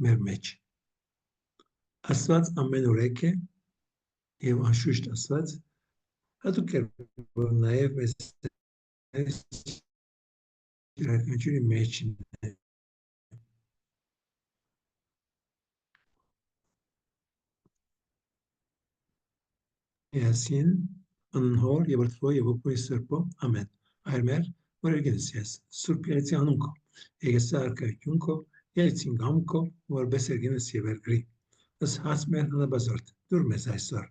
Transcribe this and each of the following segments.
մեր մեջ։ Աստված ամենուրեք է եւ անշուշտ Աստված հատուկ է նաեւ մեզ իրականությունի մեջ Yasin, Anhor, Yevartvo, Yevopoy Serpo, Amen. Aymer, Morgensias, Surpiazzi Anunco, Egesarca Junco, Yeltsin Gamco, Morbesergenes Yevergri. As Hasmer Nabazort, Durmes Isor,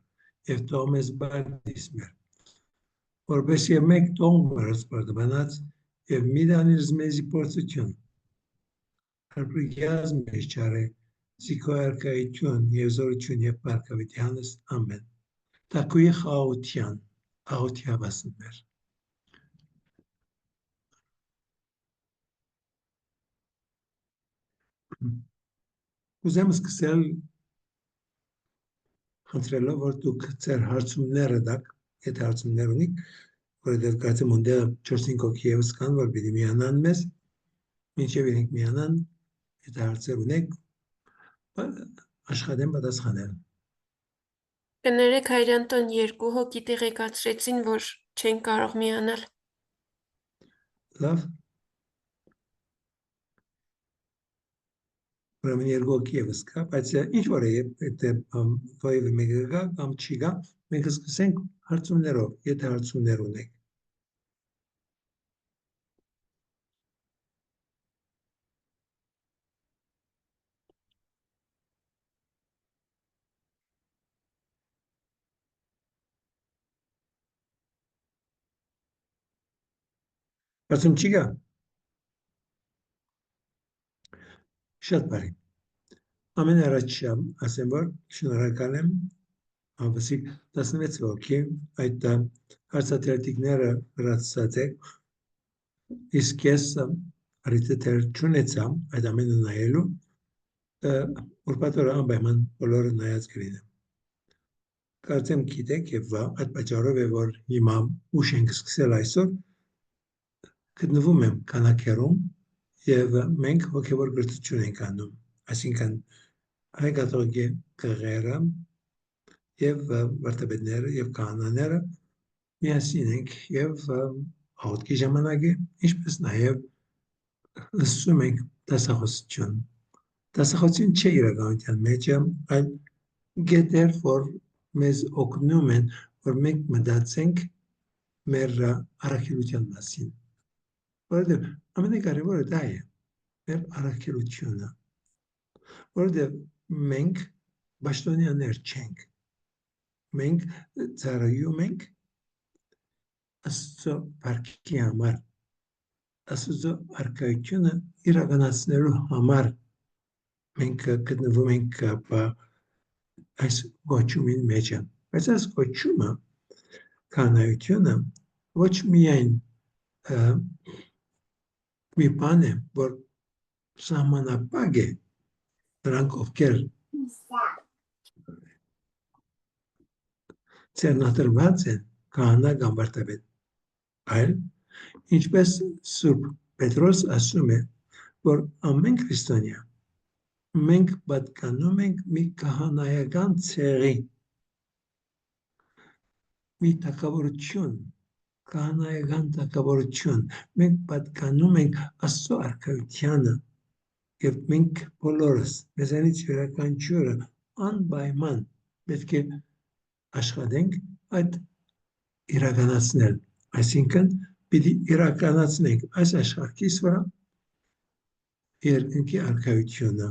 Eftomes Bardismer. Orbesi Mek Tomers Bardabanats, Ev Midanir Zmezi Portution. Arprigas Mechare, Sikoarca Itun, Yevzorichun Yeparcavitianes, Amen. Takuye Hautian, Hautia Basmer. Ուզեմ սկսել խնդրելով, որ դուք ձեր հարցումները տաք, եթե հարցումներ ունիք, որովհետև կարծեմ ունդեղ 4-5 հոգի ևս կան, որ պիտի միանան մեզ, մինչև իրենք միանան, եթե հարցեր ունեք, աշխատեն պատասխանել։ Կներեք Հայրանտոն 2 հոգի տեղեկացրեցին, որ չեն կարող միանալ։ Լավ։ Ուրեմն 2 հոգի ևս կա, բայց ինչ որ է, եթե վայվը մեկը գա կամ չի գա, մենք սկսենք հարցումներով, եթե հարցումներ ունեք։ Հարցում չի գա։ Շատ բարի։ Ամեն առաջ ասեմ, որ շնորհակալ եմ Հավասիկ 16 հոգի այդ հարցաթերթիկները հրացած եք, իսկ ես առիթը թեր չունեցամ այդ ամենը նայելու, ուրբաթ օրը անպայման բոլորը նայած կլինեմ։ Կարծեմ գիտեք եւ այդ պատճառով է, որ հիմա ուշ ենք սկսել այսօր, գտնվում եմ քանակերում եւ մենք հոգեվոր գրթություն ենք անում, այսինքն հայկաթողիկե կղերը եւ վարդապետները եւ կանոնները միասին ենք եւ աղոթքի ժամանակ է, ինչպես նաեւ լսում ենք դասախոսություն։ Դասախոսություն չէ իրականության մեջ, այլ գետեր, որ մեզ օգնում են, որ մենք մտածենք մեր առաքելության մասին։ Որովհետեւ ամենակարևորը դա է, մեր առաքելությունը, որովհետեւ մենք պաշտոնյաներ չենք, մենք ծառայում ենք Աստծո բարքի համար, Աստծո արքայությունը իրականացնելու համար մենք գտնվում ենք այս գոչումին մեջ, բայց այս գոչումը կանայությունը ոչ միայն մի բան է, որ սահմանապակ է նրանք ովքեր ծերնադրված են քահանա կամ վարդապետ, այլ ինչպես Սուրբ Պետրոս ասում է, որ ամեն քրիստոնյա մենք պատկանում ենք մի քահանայական ցեղի, մի թագավորություն, քահանայական թագավորություն, մենք պատկանում ենք Աստծո արքայությանը եւ մենք բոլորս մեզանից յուրաքանչյուրը անպայման պետք է աշխատենք այդ իրականացնել, այսինքն պիտի իրականացնենք այս աշխարհիս վրա երկնքի արքայությունը։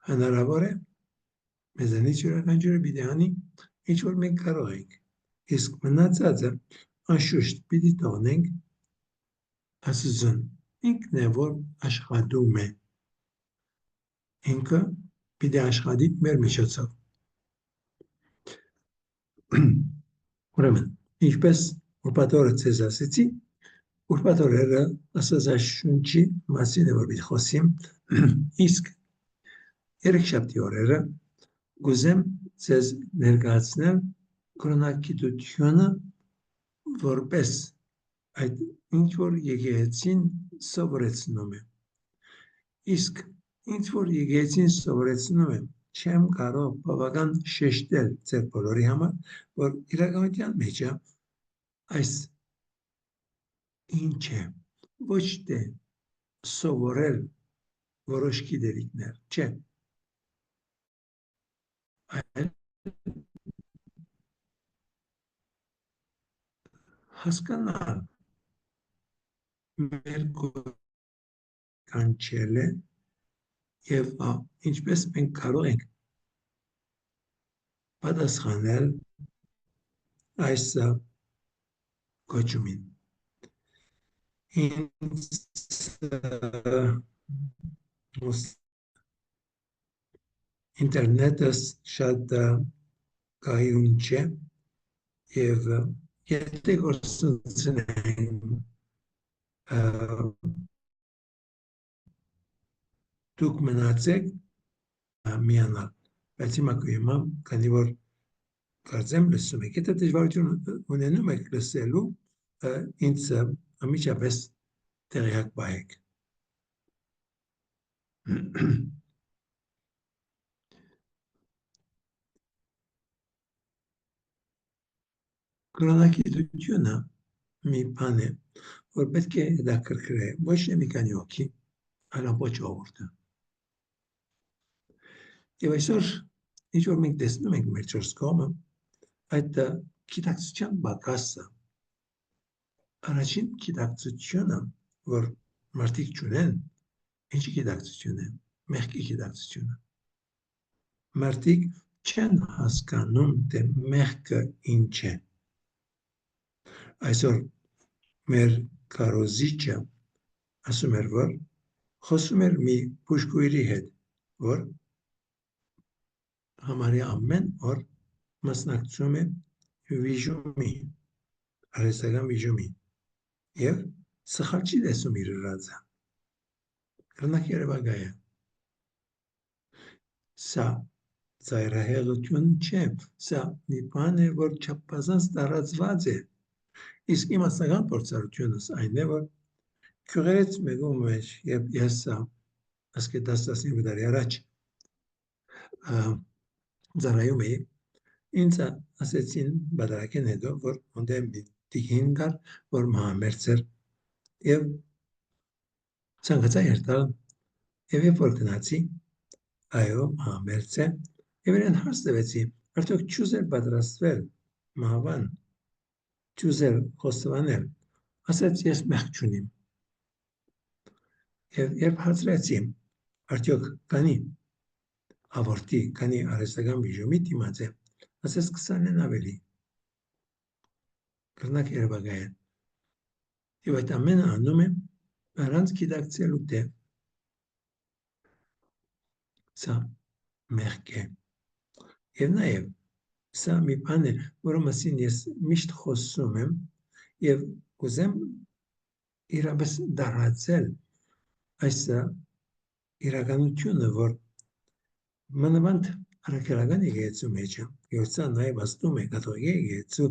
Հնարավոր է մեզանից յուրաքանչյուրը պիտի անի ինչ որ մենք կարող ենք, իսկ մնացածը անշուշտ պիտի թողնենք Աստծուն, ինքն է որ աշխատում է, ինքը պիտի աշխատի մեր միջոցով։ Ուրեմն, ինչպես ուրբաթ օրը ցեզ ասեցի, ուրբաթ օրերը Աստվածաշունչի մասին է որ պիտի խոսիմ, իսկ երեքշաբթի օրերը գուզեմ ցեզ ներկայացնել կրոնակիտությունը որպես այդ ինչ որ եկեղեցին սովորեցնում է։ Իսկ Ինձ որ եկեցին սովորեցնում եմ, չեմ կարող բավական շեշտել ձեր բոլորի համար, որ իրականության մեջ է այս ինչ է, ոչ թե սովորել որոշ գիտելիքներ, չէ, այլ հասկանալ մեր կանչել է եւ ինչպես մենք կարող ենք պատասխանել այս կոչումին։ Ինտերնետս շատ կայուն չէ եւ եթե գործընծնենք դուք մնացեք միանալ, բայց հիմա կույմա, քանի որ կարծեմ լսում եք, եթե դժվարություն ունենում եք լսելու, ինձ ամիջապես տեղյակ պահեք։ Կրոնագիտությունը մի բան է, որ պետք է հետաքրքրի ոչ թե մի քանի հոգի, այլ ամբողջ ժողովուրդը։ Եվ այսօր, ինչ որ մենք տեսնում ենք մեր չորս կողմը, այդ գիտակցության պակասը, առաջին գիտակցությունը, որ մարդիկ չունեն, ինչի գիտակցություն է, մեղքի գիտակցությունը։ Մարդիկ չեն հասկանում, թե մեղքը ինչ է։ Այսօր մեր քարոզիչը ասում էր, որ խոսում էր մի բուժքույրի հետ, որ համարյա ամեն օր մասնակցում է վիժումի, արհեստական վիժումի, եւ սխալ չի տեսում իր ռազը։ Կրնակ երևակայ է։ Սա ծայրահեղություն չէ, սա մի բան է, որ չափազանց տարածված է։ Իսկ իմաստական փորձառությունս այն է, որ քյուղերից մեկում մեջ, եւ ես ասկե 10-15 տարի առաջ ծառայում էի, ինձ ասեցին բادرակեն հետո, որ ոնդե մի տիկին կար, որ մահամերձ էր, եւ ցանկացա երթալ, եւ երբ որ գնացի, այո, մահամերձ է, եւ իրեն հարց տվեցի, արդյոք չուզեր պատրաստվել մահվան, չուզեր խոստովանել, ասաց ես մեղք չունիմ։ Եվ երբ հարցրեցի, արդյոք կանի ավարտի, կանի արհեստական վիժումի դիմաց է, ասաց 20-ն ավելի։ Կրնակ երևակայ է։ Եվ այդ ամենը անում է առանց գիտակցելու թե սա մեղք է։ Եվ նաև սա մի բան է, որը մասին ես միշտ խոսում եմ եւ ուզեմ իրապես դարձել այս իրականությունը, որ մանավանդ առաքելական եկեղեցու մեջ է, եւ սա նաև ասում է կաթողիկ եկեղեցու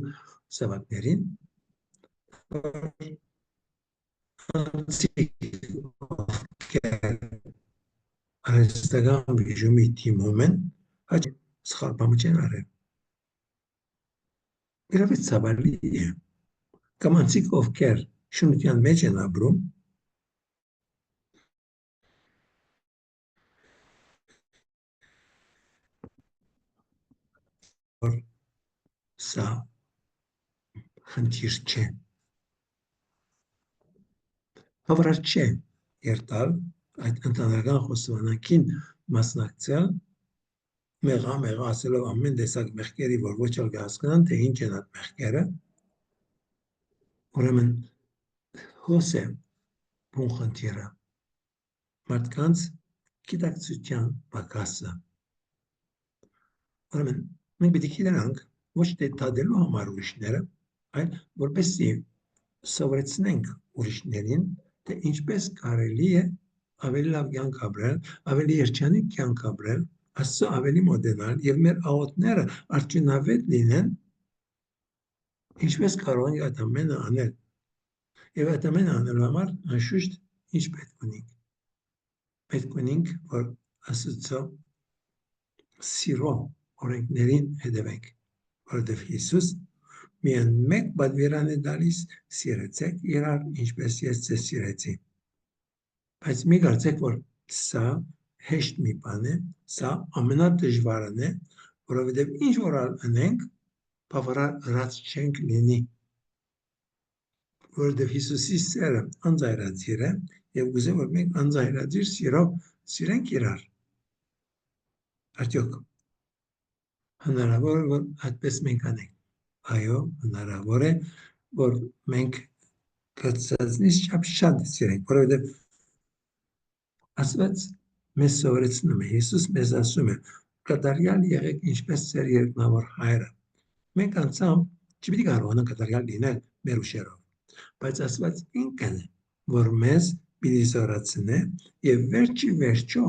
սավակներին, արհեստական վիժումի թիմում են, հաճ սխալ բան չեն արել։ Իրապես ցավալի է։ Կամանցիկ ովքեր շնության մեջ են ապրում, որ սա խնդիր չէ։ Հավրար չէ երտալ այդ ընտանեկան խոստովանանքին մասնակցել, մեղա ասելով ամեն տեսակ մեղքերի, որ ոչ էլ կհասկանան, թե ինչ են այդ մեղքերը, ուրեմն հոս է բուն խնդիրը, մարդկանց գիտակցության պակասը։ Ուրեմն մենք պետք է գիտենք ոչ թե դադելու համար ուրիշները, այլ որպեսզի սովորեցնենք ուրիշներին, թե ինչպես կարելի է ավելի լավ կյանք ապրել, ավելի երջանիկ կյանք ապրել, Աստծո ավելի մոտենալ եւ մեր աղոթները արդյունավետ լինեն, ինչպես կարող ենք այդ ամենը անել։ Եվ այդ ամենը անելու համար անշուշտ ինչ պետք ունենք։ պետք ունենք, որ Աստծո սիրո օրենքներին հետևենք, որովհետև Հիսուս միայն մեկ պատվիրան է տալիս, սիրեցեք իրար, ինչպես ես ձեզ սիրեցի։ Բայց մի կարծեք, որ սա հեշտ մի բան է, սա ամենադժվարն է, որովհետև ինչ որ անենք, բավարարած չենք լինի, որովհետև Հիսուսի սերը անձայրածիր է, եւ գուզե որ մենք անձայրածիր սիրով սիրենք իրար։ Արդյոք հնարավոր է, որ այդպես մենք անենք։ Այո, հնարավոր է, որ մենք կծածնից չափ շատ սիրենք, որովհետև Աստված մեզ սովորեցնում է, Հիսուս մեզ ասում է, կատարյալ եղեք ինչպես ձեր երկնավոր հայրը։ Մենք անձամբ չպիտի կարողանանք կատարյալ լինել մեր ուշերով, բայց Աստված ինքն է, որ մեզ պիտի զորացնե եւ վերջի վերջո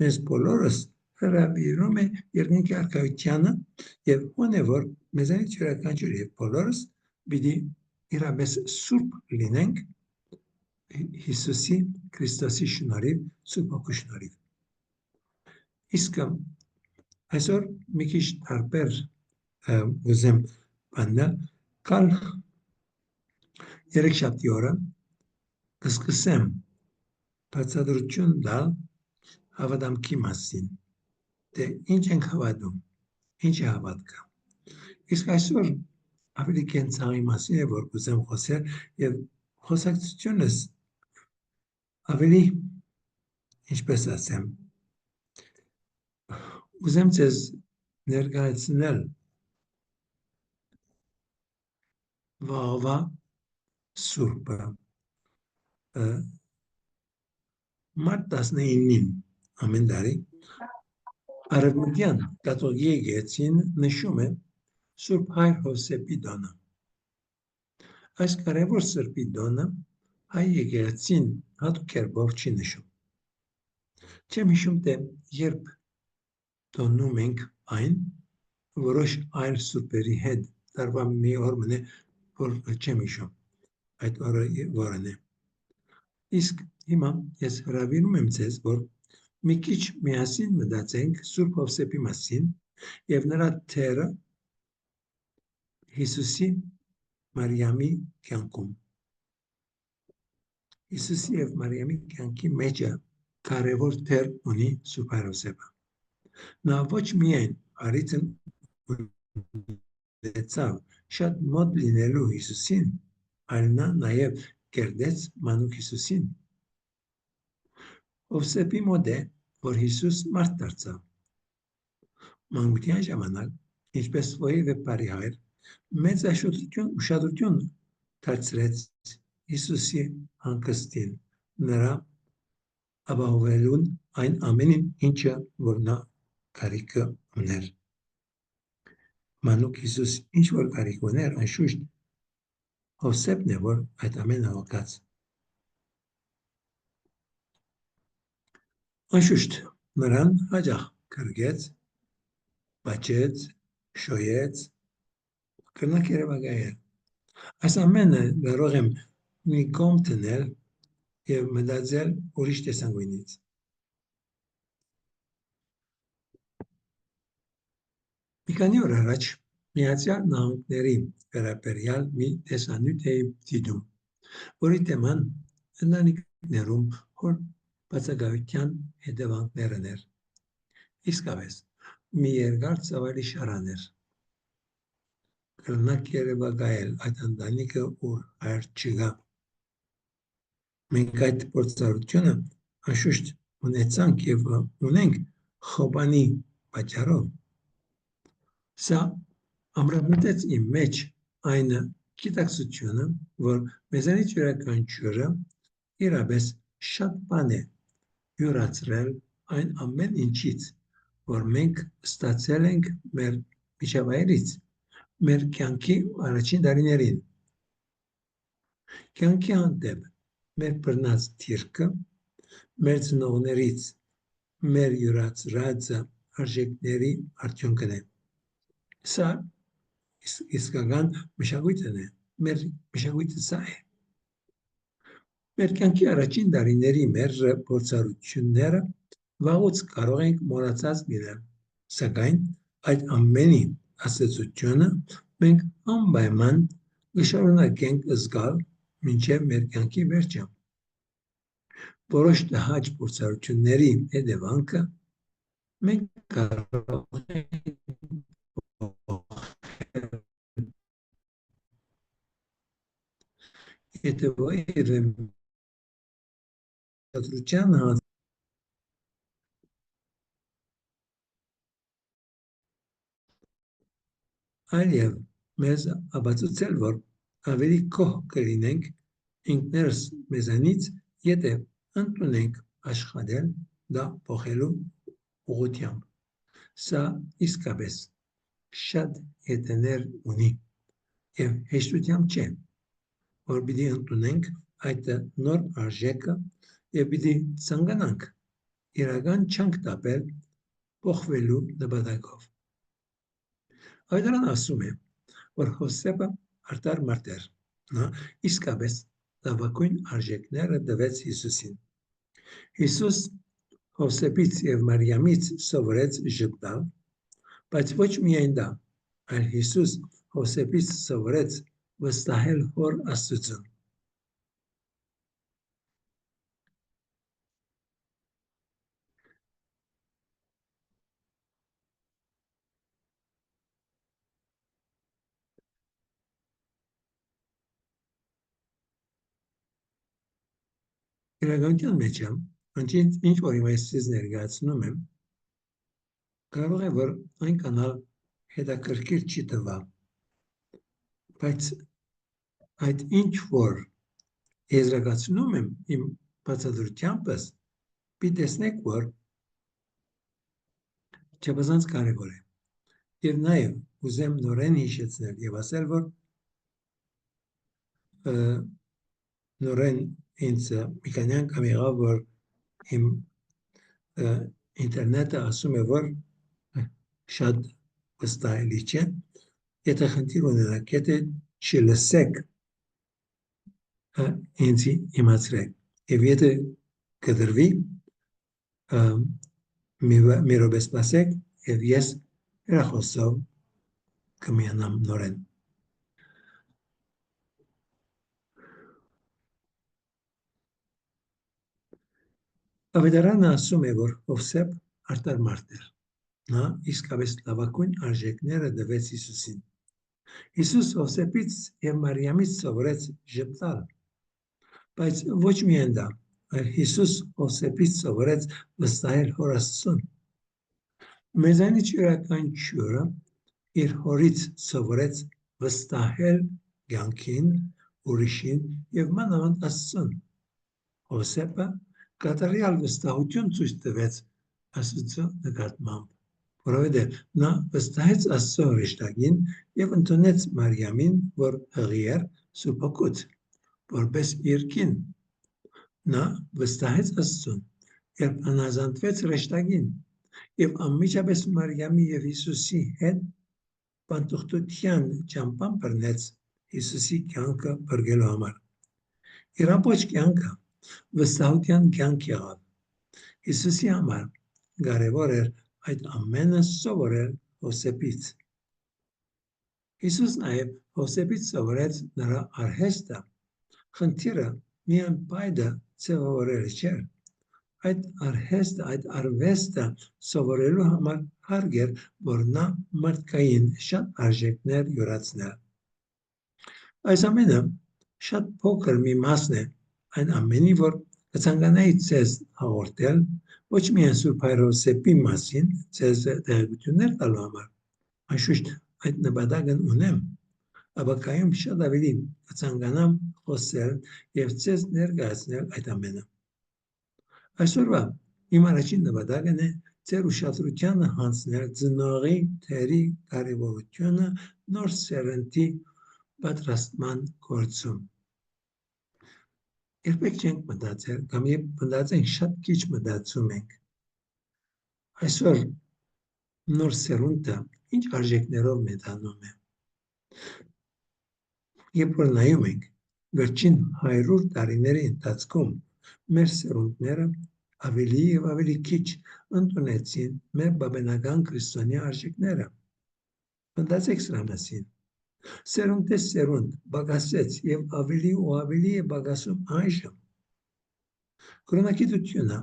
մեզ բոլորս հրավիրում է երկնքի արքայությանը եւ ոնե որ մեզանից յուրաքանչյուր եւ բոլորս պիտի իրապես սուրբ լինենք Հիսուսի Քրիստոսի շնորհիվ, Սուրբ Հոգու շնորհիվ։ Իսկ այսօր մի քիչ տարբեր ուզեմ բանել, կալ երեքշաբթի օրը կսկսեմ բացատրություն տալ հավատամքի մասին, թե ինչ ենք հավատում, ինչ է հավատքը։ Իսկ այսօր ավելի կենցաղի մասին է, որ կուզեմ խոսել եւ խոսակցությունս ավելի, ինչպես ասեմ, ուզեմ ձեզ ներկայացնել վաղվա Սուրբը մարտ 19-ին ամեն տարի Արևմտյան կաթողիկ եկեղեցին նշում է Սուրբ Հայր Հովսեփի տոնը։ Այս կարևոր սրբի տոնը հայ եկեղեցին հատուկ կերպով չի նշում։ Չեմ հիշում, թե երբ տոնում ենք այն, որոշ այլ սուրբերի հետ, տարվա մի օր մնե, որ չեմ հիշում, այդ օրը որն է։ Իսկ հիմա ես հրավիրում եմ ձեզ, որ մի քիչ միասին մտածենք Սուրբ Հովսեփի մասին եւ նրա թերը Հիսուսի Մարիամի կյանքում։ Հիսուսի եւ Մարիամի կյանքի մեջ կարևոր թեր ունի Սուրբ Հայր Հովսեփը։ Նա ոչ միայն արիցն ունեցավ շատ մոտ լինելու Հիսուսին, այլ նա նաեւ կերտեց մանուկ Հիսուսին։ Հովսեփի մոտ է, որ Հիսուս մարդ դարձավ։ Մանկության ժամանակ, ինչպես որևէ բարի հայր, մեծ ուշադրություն դարձրեց Հիսուսի հանգստին, նրա ապահովելուն այն ամենին, ինչը որ նա կարիքը ուներ։ Մանուկ Հիսուս ինչ որ կարիք ուներ, անշուշտ Հովսեփն է, որ այդ ամենը հոգաց։ Անշուշտ նրան հաճախ կրկեց, բաճեց, շոյեց, կրնակ երևակայել։ Այս ամենը կարող եմ մի կողմ դնել եւ մտածել ուրիշ տեսանկյունից։ Մի քանի օր առաջ Միացյալ Նահանգների վերաբերյալ մի տեսանյութ էի դիտում, որի թեման ընտանիքներում հոր բացակայության հետևանքներն էր։ Իսկապես, մի երկար ծավալի շարան էր։ Կրնակ երևակայել այդ ընտանիքը ուր հայր չկա։ Մենք այդ փորձառությունը անշուշտ ունեցանք եւ ունենք Խոբանի պատճառով։ Սա ամրապնդեց իմ մեջ այն գիտակցությունը, որ մեզանից յուրաքանչյուրը իրապես շատ բան է յուրացրել այն ամեն ինչից, որ մենք ստացել ենք մեր միջավայրից, մեր կյանքի առաջին տարիներին։ Կյանքի հանդեպ մեր բռնած թիրքը, մեր ծնողներից մեր յուրացրած արժեքների արդյունքն է։ Սա իսկական մշակույթն է, մեր մշակույթը սա է։ Մեր կյանքի առաջին տարիների մեր փորձառությունները վաղուց կարող ենք մոռացած լինել, սակայն այդ ամենի ասացությունը մենք անպայման կշարունակենք զգալ մինչև մեր կյանքի վերջը։ Որոշ տհաճ փորձառությունների հետևանքը մենք կարող ենք եթե այլև մեզ ապացուցել, որ ավելի կոհ կլինենք ինքներս մեզանից, եթե ընդունենք աշխատել դա փոխելու ուղղությամբ։ Սա իսկապես շատ հետևներ ունի և հեշտությամբ չէ, որ պիտի ընդունենք այդ նոր արժեքը և պիտի ցանկանանք իրական չանք տապել փոխվելու նպատակով։ Ավետարանը ասում է, որ Հովսեփը արդար մարդ էր, նա իսկապես լավագույն արժեքները տվեց Հիսուսին։ Հիսուս Հովսեփից և Մարիամից սովորեց ժպտալ, բայց ոչ միայն դա, այլ Հիսուս Հովսեփից սովորեց վստահել Հոր Աստծուն։ Իրականության մեջ ինչ որ հիմա ես ներկայացնում եմ, կարող է որ այնքան հետաքրքիր չի թվա, բայց այդ ինչ որ եզրակացնում եմ իմ բացատրությամբ, պիտի տեսնեք, որ չափազանց կարևոր է։ Եվ նաև ուզեմ նորեն հիշեցնել և ասել, որ նորեն ինձ մի քանի անգամ եղավ, որ իմ ինտերնետը ասում է, որ շատ վստահելի չէ, եթե խնդիր ունենաք, եթե չլսեք, ինձ իմացրեք, և եթե կդրվի, մի րոպե սպասեք, և ես հեռախոսով կմիանամ նորեն։ Ավետարանը ասում է, որ Հովսեփ արդար մարդ էր, նա իսկապես լավագույն արժեքները տվեց Հիսուսին։ Հիսուս Հովսեփից և Մարիամից սովորեց ժպտալ, բայց ոչ միայն դա, այլ Հիսուս Հովսեփից սովորեց վստահել Հոր Աստծուն։ Մեզանից յուրաքանչյուրը իր հորից սովորեց վստահել կյանքին, ուրիշին և մանավանդ Աստծուն։ Հովսեփը կատարյալ վստահություն ցույց տվեց Աստծո նկատմամբ, որովհետև նա վստահեց Աստծո հրեշտակին և ընդունեց Մարիամին, որ հղի էր Սուրբ Հոգուց, որպես իր կին։ Նա վստահեց Աստծուն, երբ հնազանդվեց հրեշտակին և անմիջապես Մարիամի և Հիսուսի հետ պանդխտության ճամփան բռնեց Հիսուսի կյանքը փրկելու համար։ Իր ամբողջ կյանքը վստահության կյանք եղավ։ Հիսուսի համար կարևոր էր այդ ամենը սովորել Հովսեփից։ Հիսուս նաև Հովսեփից սովորեց նրա արհեստը։ Խնդիրը միայն պայդը ձևավորելը չէր, այդ արհեստը, այդ արվեստը սովորելու համար հարկ էր, որ նա մարդկային շատ արժեքներ յուրացնել։ Այս ամենը շատ փոքր մի մասն է այն ամենի, որ կցանկանայի ձեզ հաղորդել, ոչ միայն Սուրբ Հայր Հովսեփի մասին, ձեզ տեղեկություններ տալու համար, անշուշտ այդ նպատակն ունեմ, ապակայում շատ ավելի կցանկանամ խոսել և ձեզ ներկայացնել այդ ամենը։ Այսօրվա իմ առաջին նպատակն է ձեր ուշադրությանը հանձնել ծնողի թերի կարևորությունը նոր սերնդի պատրաստման գործում։ Երբեք չենք մտածել, կամ երբ մտածենք, շատ քիչ մտածում ենք։ Այսօր նոր սերունդը ինչ արժեքներով մեծանում է։ Երբ որ նայում ենք Վերջին 100 տարիների ընթացքում մեր սերունդները ավելի եւ ավելի քիչ ընդունեցին մեր բաբենական քրիստոնյա արժեքները։ Մտածեք սրա մասին։ Սերունդ է սերունդ բագասեց եւ ավելի ու ավելի է բագասում այժմ։ Կրոնագիտությունը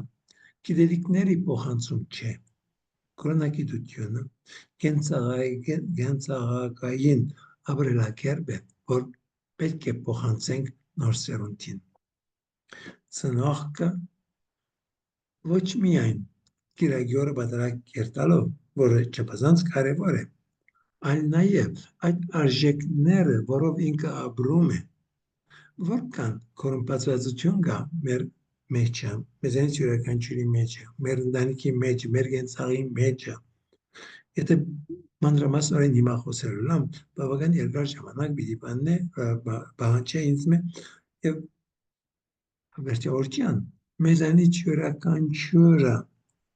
գիտելիքների փոխանցում չէ։ Կրոնագիտությունը կենցաղային ապրելակերպ է, որ պետք է փոխանցենք նոր սերունդին։ Ծնողքը ոչ միայն կիրակի օրը պատարագ կերտալով, որը չափազանց կարևոր է, այլ նաև այդ արժեքները, որով ինքը ապրում է, որքան կորումպացվածություն կա մեր մեջը, մեզանից յուրաքանչյուրի մեջը, մեր ընտանիքի մեջը, մեր կենցաղի մեջը, եթե մանրամասնորեն հիմա խոսելու եմ, բավական երկար ժամանակ պիտի պահանջի ինձ եւ վերջավորության մեզանից յուրաքանչյուրը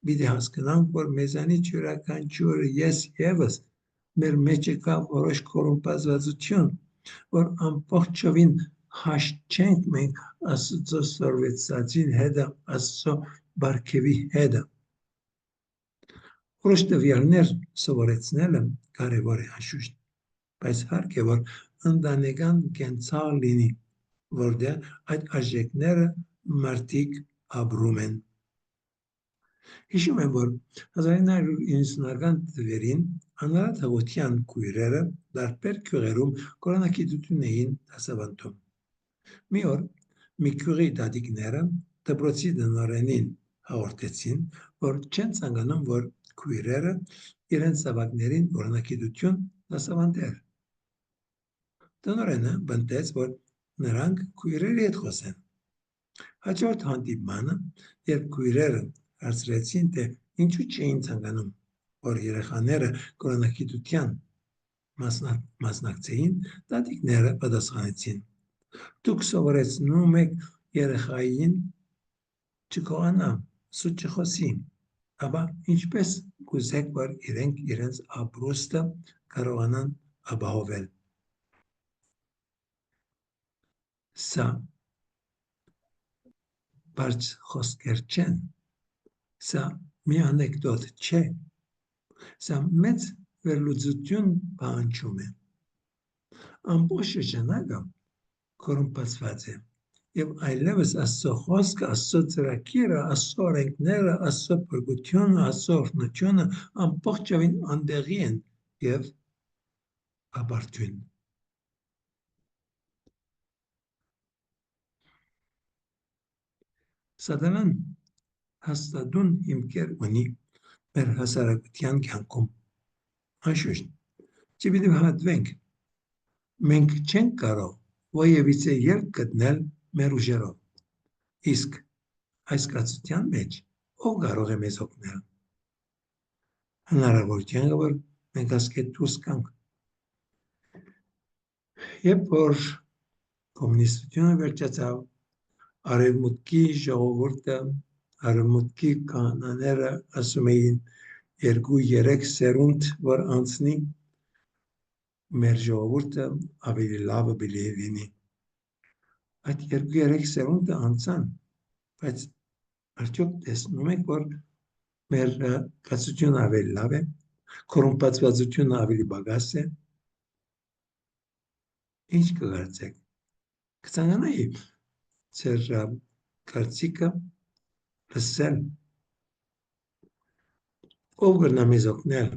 պիտի հասկանանք, որ մեզանից յուրաքանչյուրը ես եւս մեր մեջը կա որոշ կորումպացվածություն, որ ամբողջովին հաշտ չենք մենք Աստծո սորվեցածին հետը, Աստծո բարգևի հետը։ Որոշ տվյալներ սովորեցնելը կարևոր է անշուշտ, բայց հարկ է, որ ընտանեկան կենցաղ լինի, որտեղ այդ արժեքները մարդիկ ապրում են։ Հիշում եմ, որ 1990-ական թվերին անարատ քույրերը տարբեր գյուղերում կրոնագիտություն էին դասավանդում։ Մի օր մի գյուղի տատիկները դպրոցի տնօրենին հաղորդեցին, որ չեն ցանկանում, որ քույրերը իրենց զավակներին կրոնագիտություն դասավանդեն։ Տնօրենը բնդեց, որ նրանք քույրերի հետ խոսեն։ Հաջորդ հանդիպմանը, երբ քույրերը հարցրեցին, թե ինչու չէին ցանկանում, որ երեխաները կրոնագիտության մասնակցեին, տատիկները պատասխանեցին. Դուք սովորեցնում եք երեխային չկողանա, սուտ չխոսի, ապա ինչպես կուզեք, որ իրենք իրենց ապրուստը կարողանան ապահովել։ Սա բարձ խոսքեր չեն, սա մի անեկդոտ չէ, սա մեծ վերլուծություն պահանջում է։ Ամբողջ շրջանակը կորումպացված է եւ այլևս Աստծո խոսքը, Աստծո ծրագիրը, Աստծո օրենքները, Աստծո փրկությունը, Աստծո օրհնությունը ամբողջովին անդեղի են եւ ապարդյուն։ Սատանան հաստատուն հիմքեր ունի մեր հասարակության կյանքում։ Անշուշտ, չպիտի հատվենք, մենք չենք կարող ոևիցե ելք գտնել մեր ուժերով, իսկ այս կացության մեջ ով կարող է մեզ օգնել։ Հնարավորության է, որ մենք ասկետ դուրս գանք։ Երբ որ կոմունիստությունը վերջացավ, արևմուտքի ժողովուրդը, արևմուտքի կանաները ասում էին 2-3 սերունդ, որ անցնի, մեր ժողովուրդը ավելի լավը բիլի լինի։ Այդ 2-3 սերունդը անցան, բայց արդյոք տեսնում եք, որ մեր կացությունը ավելի լավ է, կորումպացվածությունը ավելի բագաս է։ Ինչ կգարցեք։ Կցանկանայի ձեր կարծիքը լսել։ Ով կրնա մեզ օգնել,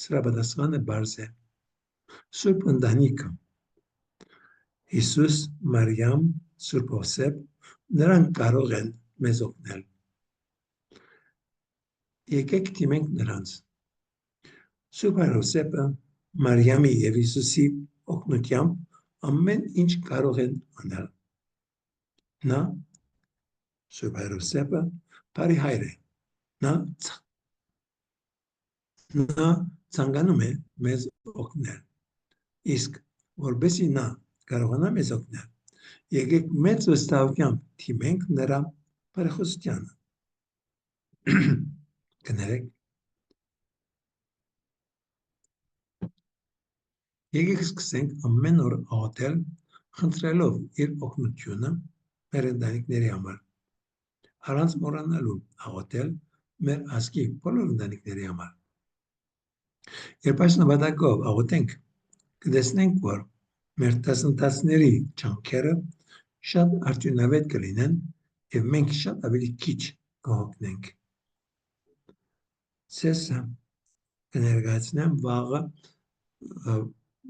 սրա պատասխանը բարձ է։ Սուրբ ընտանիքը, Հիսուս, Մարիամ, Սուրբ Հովսեփ, նրանք կարող են մեզ օգնել։ Եկեք դիմենք նրանց։ Սուրբ Հովսեփը Մարիամի եւ Հիսուսի օգնությամբ ամեն ինչ կարող են անել։ Նա Սուրբ Հովսեփը բարի հայր է։ Նա ցանկանում է մեզ օգնել։ Իսկ որբեսի նա կարողանա մեզ օգնել, եկեք մեծ վստահությամբ թիմենք նրա բարեխոսությանը։ Կներեք։ Եկեք սկսենք ամեն օր աղոթել, խնդրելով իր օգնությունը մեր ընտանիքների համար, առանց մոռանալու աղոթել մեր ազգի բոլոր ընտանիքների համար։ Երբ այս նպատակով աղոթենք, կտեսնենք, որ մեր դասընթացների ջանքերը շատ արդյունավետ կլինեն եւ մենք շատ ավելի քիչ կհոգնենք։ Ցես կներկայացնեմ վաղը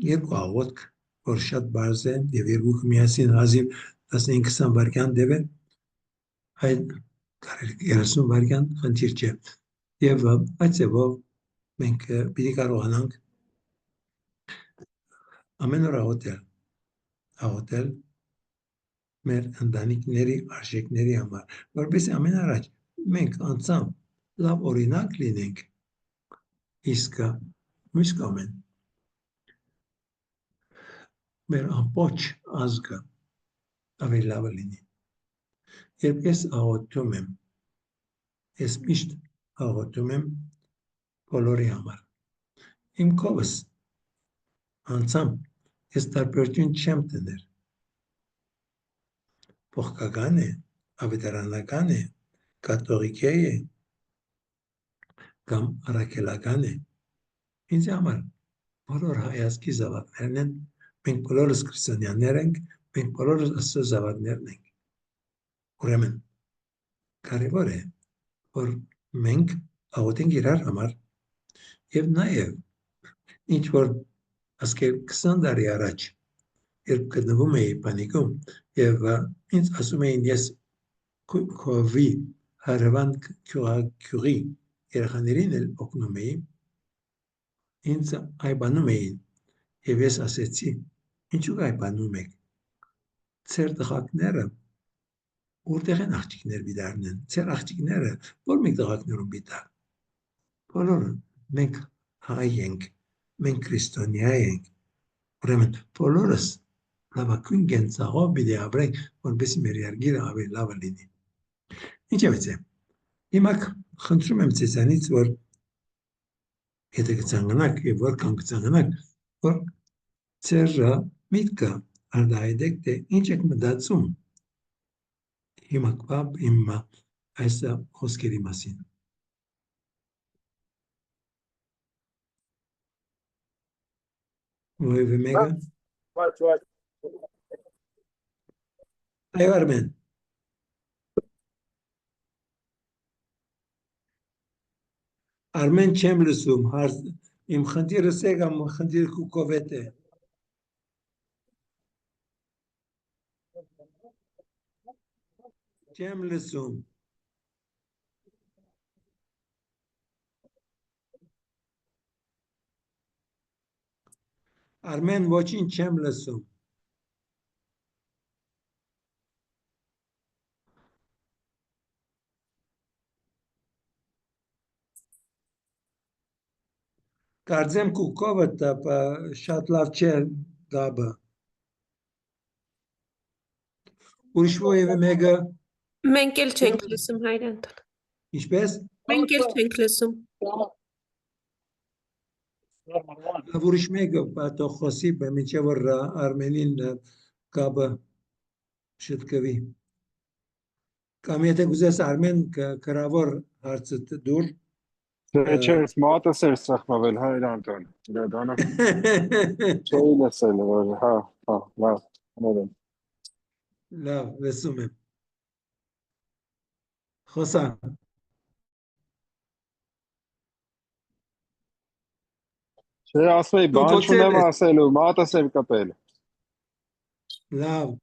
երկու աղոթք, որ շատ բարձ են եւ երկուքը միասին հազիվ 15-20 վայրկյան դեպեն այդ կարելի 30 վայրկյան խնդիր չէ եւ այդ ձևով մենք պիտի կարողանանք ամեն օր աղոթել մեր ընտանիքների արժեքների համար, որպես ամեն առաջ մենք անձամբ լավ օրինակ լինենք, իսկ մյուս կողմեն մեր ամբողջ ազգը ավելի լավը լինի։ Երբ ես աղոթում եմ, ես միշտ աղոթում եմ բոլորի համար։ Իմ կողմս անձամբ ես տարբերություն չեմ տներ։ Փոխկական է, ավետարանական է, կաթողիկ է կամ առաքելական է։ Ինձ համար բոլոր հայազգի զավակներն են, մենք բոլորս քրիստոնյաներ ենք, մենք բոլորս Աստծո զավակներն ենք։ Ուրեմն կարևոր է, որ մենք աղոթենք իրար համար եւ նաեւ ինչ որ ասկեր 20 տարի առաջ երբ գտնվում էի բանիկում եւ ինձ ասում էին ես քովի հարևան քյուղի երեխաներին էլ օգնում էի, ինձ այբանում էին եւ ես ասեցի ինչու այբանում եք, ծեր տղակները որտեղ են աղջիկներ բիդարնեն, ծեր աղջիկները որ մենք տղակներում բիդար, բոլորը մենք հայ ենք, մենք քրիստոնյա ենք, ուրեմն բոլորս լավագույն գենցաղով պիտի ապրենք, որպեսզի մեր երկիրը ավելի լավը լինի։ Ինչևէ, հիմա խնդրում եմ ձեզանից, որ եթե կցանկանաք եւ որքան կցանկանաք, որ ծեր միտքը արտահայտեք, թե ինչ եք մտածում հիմա կապ իմ այս խոսքերի մասին։ Որևէ մեկը։ Այո, Արմեն։ Արմեն չեմ լսում, իմ խնդիրս է կամ խնդիրը քուկովետ է։ Չեմ լսում։ Արմեն ոչինչ չեմ լսում։ Կարծեմ քուկովը շատ լավ չէ գաբը։ Ուրիշ որևէ մեկը։ Մենք էլ չենք լսում Հայր Անտոն։ Ինչպես։ Մենք էլ չենք լսում։ Ուրիշ մեկը թող խոսի, մինչև որ Արմենին գաբը շտկվի։ Կամ եթե կուզես Արմեն գրավոր հարցը դուր։ Չէ, մատս էր սխմավել Հայր Անտոն։ Դանը չէի լսել, հա, լավ, անորեն։ Լավ, լսում եմ։ Խոսա։ Չէ, ասում էի, բան չունեմ ասելու, մատս եմ կպել։ Լավ։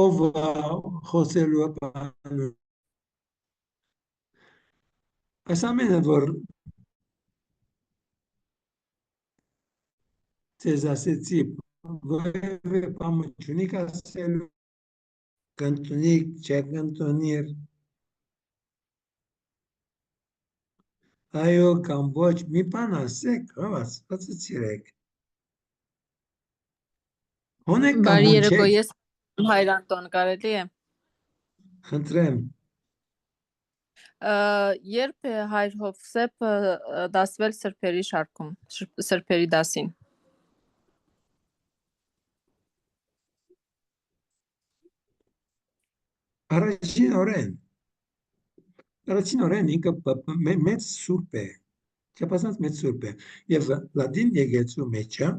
Ով խոսելու բանը։ Այս ամենը, որ ձեզ ասեցի, որևէ բան չունիք ասելու, կընտրնիք, չկընտրնիր, այո կամ ոչ, մի բան ասեք, ասացը ցիրեք։ Հոնեք կամ Բարի հոն երեկո, չեք։ ես Հայր Անտոն, կարելի է։ Խնդրեմ։ Երբ է հայր Հովսեփը դասվել սրբերի շարքում, սրբերի դասին։ Առաջին օրեն ինքը մեծ սուրբ է, չափազանց մեծ սուրբ է, եւ լադին եկեղեցու մեջը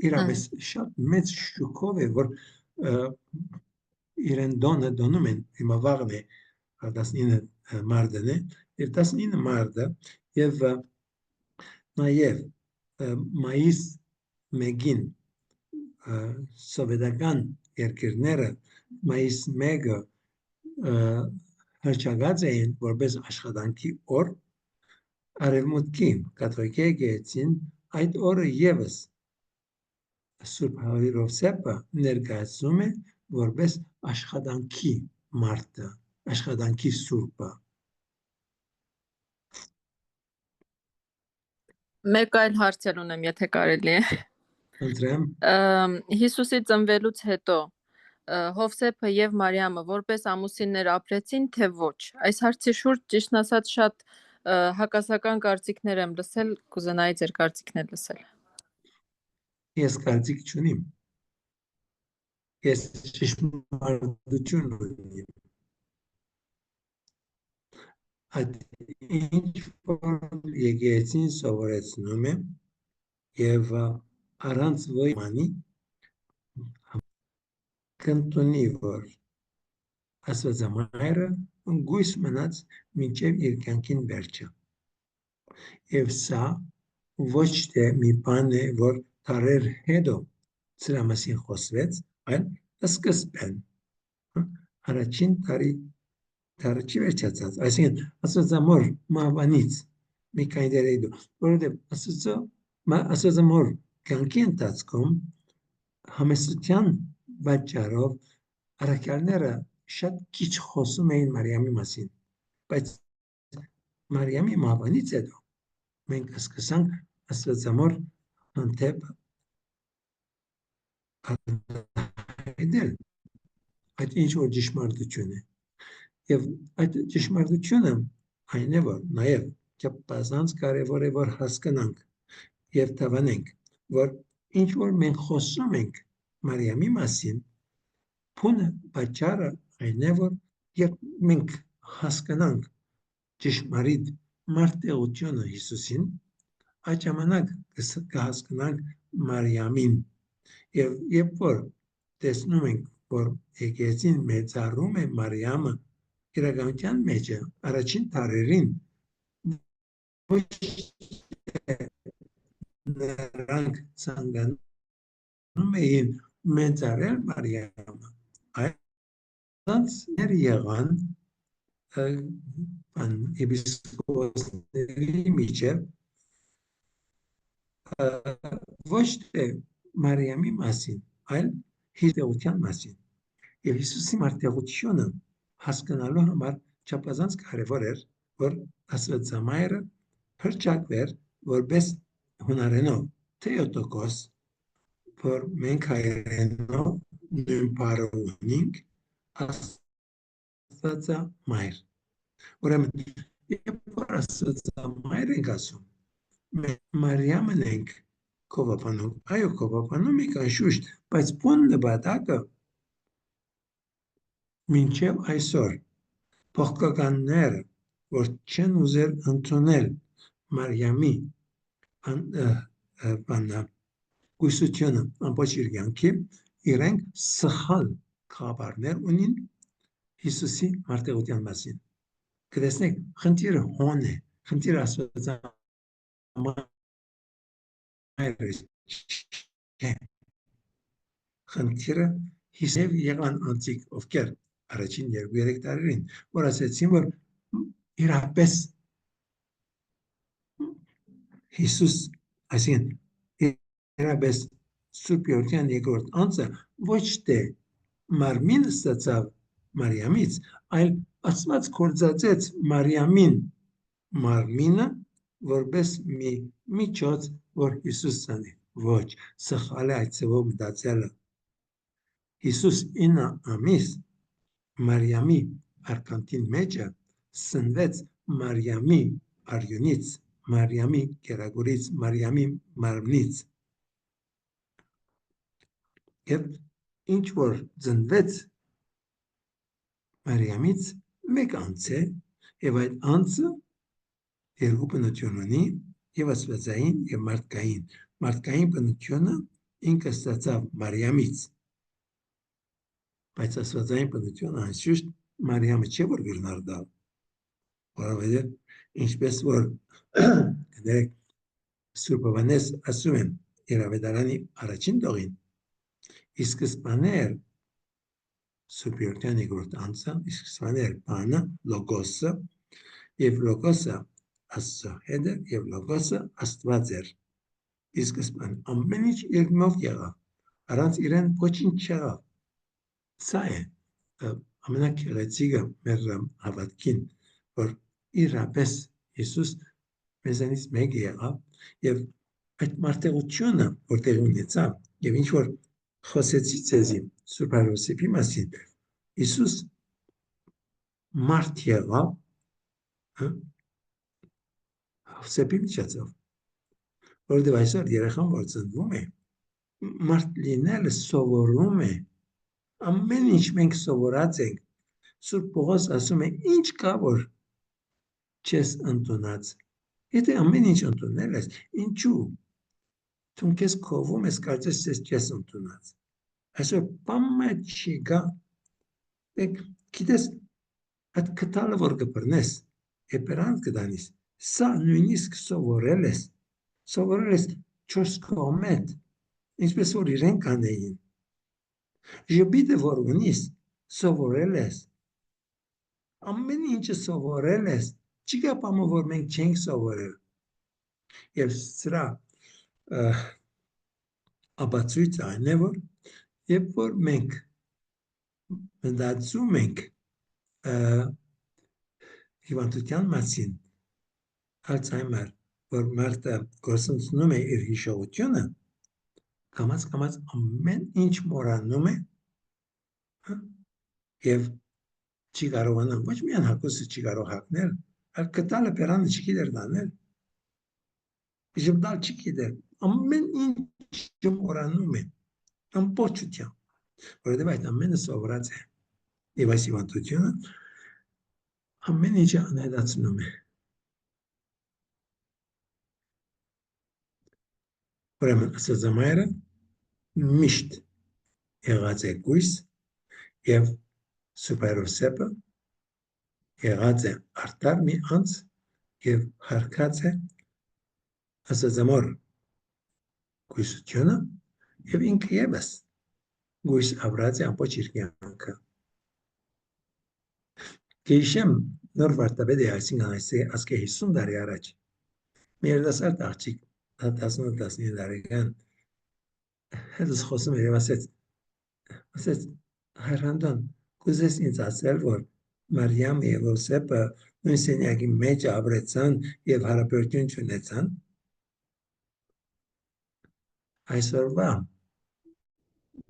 իրապես շատ մեծ շուկով է, որ իրեն դոնում են, հիմա վաղն է 19 մարտն է, եւ 19 մարտը եւ նաեւ մայիս 1-ին սովետական երկրները մայիս 1-ը հրճակած էին որպես աշխատանքի օր, արևմուտքի կաթողիկ եկեղեցին այդ օրը եւս Սուրբ Հավիր Հովսեփը ներկայացնում է որպես աշխատանքի մարտը, աշխատանքի սուրբը։ Մեկ այլ հարցեր ունեմ, եթե կարելի է։ Ընտրեմ Հիսուսի ծնվելուց հետո Հովսեփը եւ Մարիամը որպես ամուսիններ ապրեցին, թե ոչ։ Այս հարցի շուրջ ճիշտ ասած շատ հակասական կարծիքներ եմ լսել, կուզենայի ձեր կարծիքներ լսել։ Ես կարծիք չունիմ։ Ես ճշմարտություն ունիմ։ Այդ ինչ որ եկեղեցին սովորեցնում է եւ առանց ոյմանի կընտրի որ Աստվածամայրը գույս մնաց մինչև իր կյանքին վերջը։ Եվ սա ոչ թե մի բան է, որ դարեր հետո սրա մասին խոսվեց, այլ սկզբեն առաջին տարի չի վերջացած, այսինքն Աստվածամոր մահվանից մի քանի դար հետո, որովհետև Աստվածամոր կյանքի ընթացքում համեստության պատճառով առաքյալները շատ քիչ խոսում էին Մարիամի մասին, բայց Մարիամի մահվանից հետո մենք սկսանք Աստվածամոր հանդեպ արտահայտել այդ ինչ որ ճշմարտություն է, եւ այդ ճշմարտությունը այն է, որ նաեւ չափազանց կարեւոր է, որ հասկանանք եւ տվանենք, որ ինչ որ մենք խոսում ենք Մարիամի մասին, փունը պատճառը այն է, որ երբ մենք հասկանանք ճշմարիտ մարտեղությունը Հիսուսին, այդ ժամանակ կհասկանանք Մարիամին, եւ երբ որ տեսնում ենք, որ եկեղեցին մեծարում է Մարիամը, իրականության մեջ առաջին տարերին ոչ նրանք ցանկանում էին մեծարել Մարիամը, այլ եղան եպիսկոպոսների միջև ոչ թե Մարիամի մասին, այլ հիշողության մասին։ Եվ Հիսուսի մարտեղությունը հասկանալու համար չափազանց կարևոր էր, որ Աստվածամայրը հրճակվեր որպես հունարենով Թեոտոկոս, որ մենք հայերենով նույն բառը ունենք Աստվածամայր։ Ուրեմն, երբ որ Աստվածամայր ենք ասում, Մարիամն ենք կովապանում, այո, կովապանում ենք անշուշտ, բայց բուն նպատակը մինչև այսօր փոխկականները, որ չեն ուզել ընդունել Մարիամի գույսությունը ամբողջ իր կյանքի, իրենք սխալ խաբարներ ունին Հիսուսի մարտեղության մասին։ Կտեսնեք, խնդիրը հոն է, խնդիրը Աստվածամայրը չէ։ Խնդիրը Հիսուսով եղան անձիկ, ովքեր առաջին 2-3 տարին, որ ասեցին, որ իրապես Հիսուս, այսինքն իրապես Սուրբ Յորության երկրորդ անձը ոչ թե մարմին ստացավ Մարիամից, այլ Աստված գործածեց Մարիամին մարմինը որպես մի միջոց, որ Հիսուս ցանի։ Ոչ, սխալ է այդ ծավալ մտածելը։ Հիսուս 9 ամիս Մարիամի արքանտին մեջը սնվեց Մարիամի արյունից, Մարիամի կերակուրից, Մարիամի մարմնից։ Եվ ինչ որ ծնվեց Մարիամից մեկ անձ է, եւ այդ անձը երկու բնություն ունի, եւ աստվածային եւ մարդկային։ Մարդկային բնությունը ինքը ստացավ Մարիամից, բայց աստվածային բնությունը անշուշտ Մարիամը չէ որ գրնար դալ, որովհետեւ ինչպես որ կներեք Սուրբ Հովհաննես ասում են Իրավետարանի առաջին տողին, ի սկզբանե էր Սուրբ Յուրաքանչյուր երկրորդ անձը, ի սկզբանե էր բանը, լոգոսը, եւ լոգոսը Աստծո հետ էր, եւ լոգոսը Աստված էր։ Ի սկզբանե ամեն ինչ երկնով եղավ, առանց իրեն ոչինչ չեղավ։ Սա է ամենակեղեցիկը մեր հավատքին, որ իրապես Հիսուս մեզանից մեկը եղավ եւ այդ մարտեղությունը որտեղ ունեցավ եւ ինչ որ խոսեցի ցեզի Սուրբ Հովսեփի մասին, Հիսուս մարդ եղավ, Հովսեփի միջոցով, որովհետեւ այսօր երեխան որ ծնվում է, մարդ լինելը սովորում է, ամեն ինչ մենք սովորած ենք։ Սուրբ Պողոս ասում է, ինչ կա որ չես ընդունած։ Եթե ամեն ինչ ընդունել ես, ինչու՞։ Դու քեզ քովում ես, կարծես չես ընդունած։ Այսօր բամը չի գա։ Գիտես, այդ կտալը որ կբռնես, էպերանտ կդանիս, սա նույնիսկ սովորել ես 4 կողմետ, ինչպես որ իրենք անեին։ Ժպիտը որ ունիս, սովորել ես, ամեն ինչը սովորել ես, չի կա բամը որ մենք չենք սովորել։ Եվ սրա ապացույցը այն է, որ երբ որ մենք մտածում ենք հիվանդության մասին, Ալցհեյմեր, որ մարդը գործընծնում է իր հիշողությունը, կամաց ամեն ինչ մոռանում է եւ չի կարողանա ոչ միայն հակոսը չի կարող հակնել, այլ կտալը բերանը չի գիտեր դանել։ Իժբդալ չի գիտեր, ամեն ինչ մոռանում է, ամբողջությամբ, որովհետեւ այդ ամենը սովորած է։ Եվ այս հիվանդությունը ամեն ինչը անհետացնում է։ Ուրեմն Աստվածամայրը միշտ եղած է գույս եւ Սուրբ Հովսեփը եղած է արտար մի անձ եւ հարկած է Աստծամոր գույսությունը եւ ինքը եւս գույս ապրած է ամբողջ իր կյանքը։ Գիշեմ նոր վարտաբեդ է այսինքն ասկե 50 տարի առաջ մի երիտասարդ աղջիկ 18-19 տարեկան հետս խոսում էր եւ ասեց Հայրանդան կուզես ինձ ասել որ Մարիամը եւ Հովսեփը նույն սենյակի մեջ ապրեցան եւ հարաբերություն չունեցան։ Այսօրվա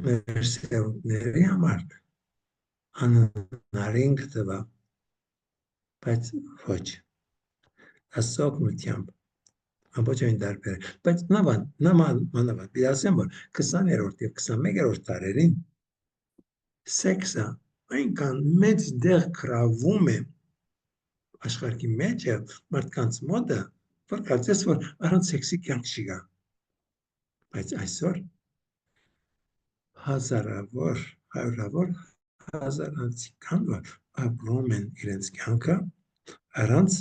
մեր սերունդների համար անհնարին կտվա, բայց ոչ Աստծո օգնությամբ ամբողջ այն դարբեր է, բայց նմանավանդ պիտի ասեմ, որ 20-րդ եւ 21-րդ դարերին սեքսը այնքան մեծ դեղ գրավում է աշխարհի մեջ մարդկանց մոտ, որ կարծես որ առանց սեքսի կյանք չի գա։ Բայց այսօր հարյուրավոր հազար անձինք որ ապրում են իրենց կյանքը առանց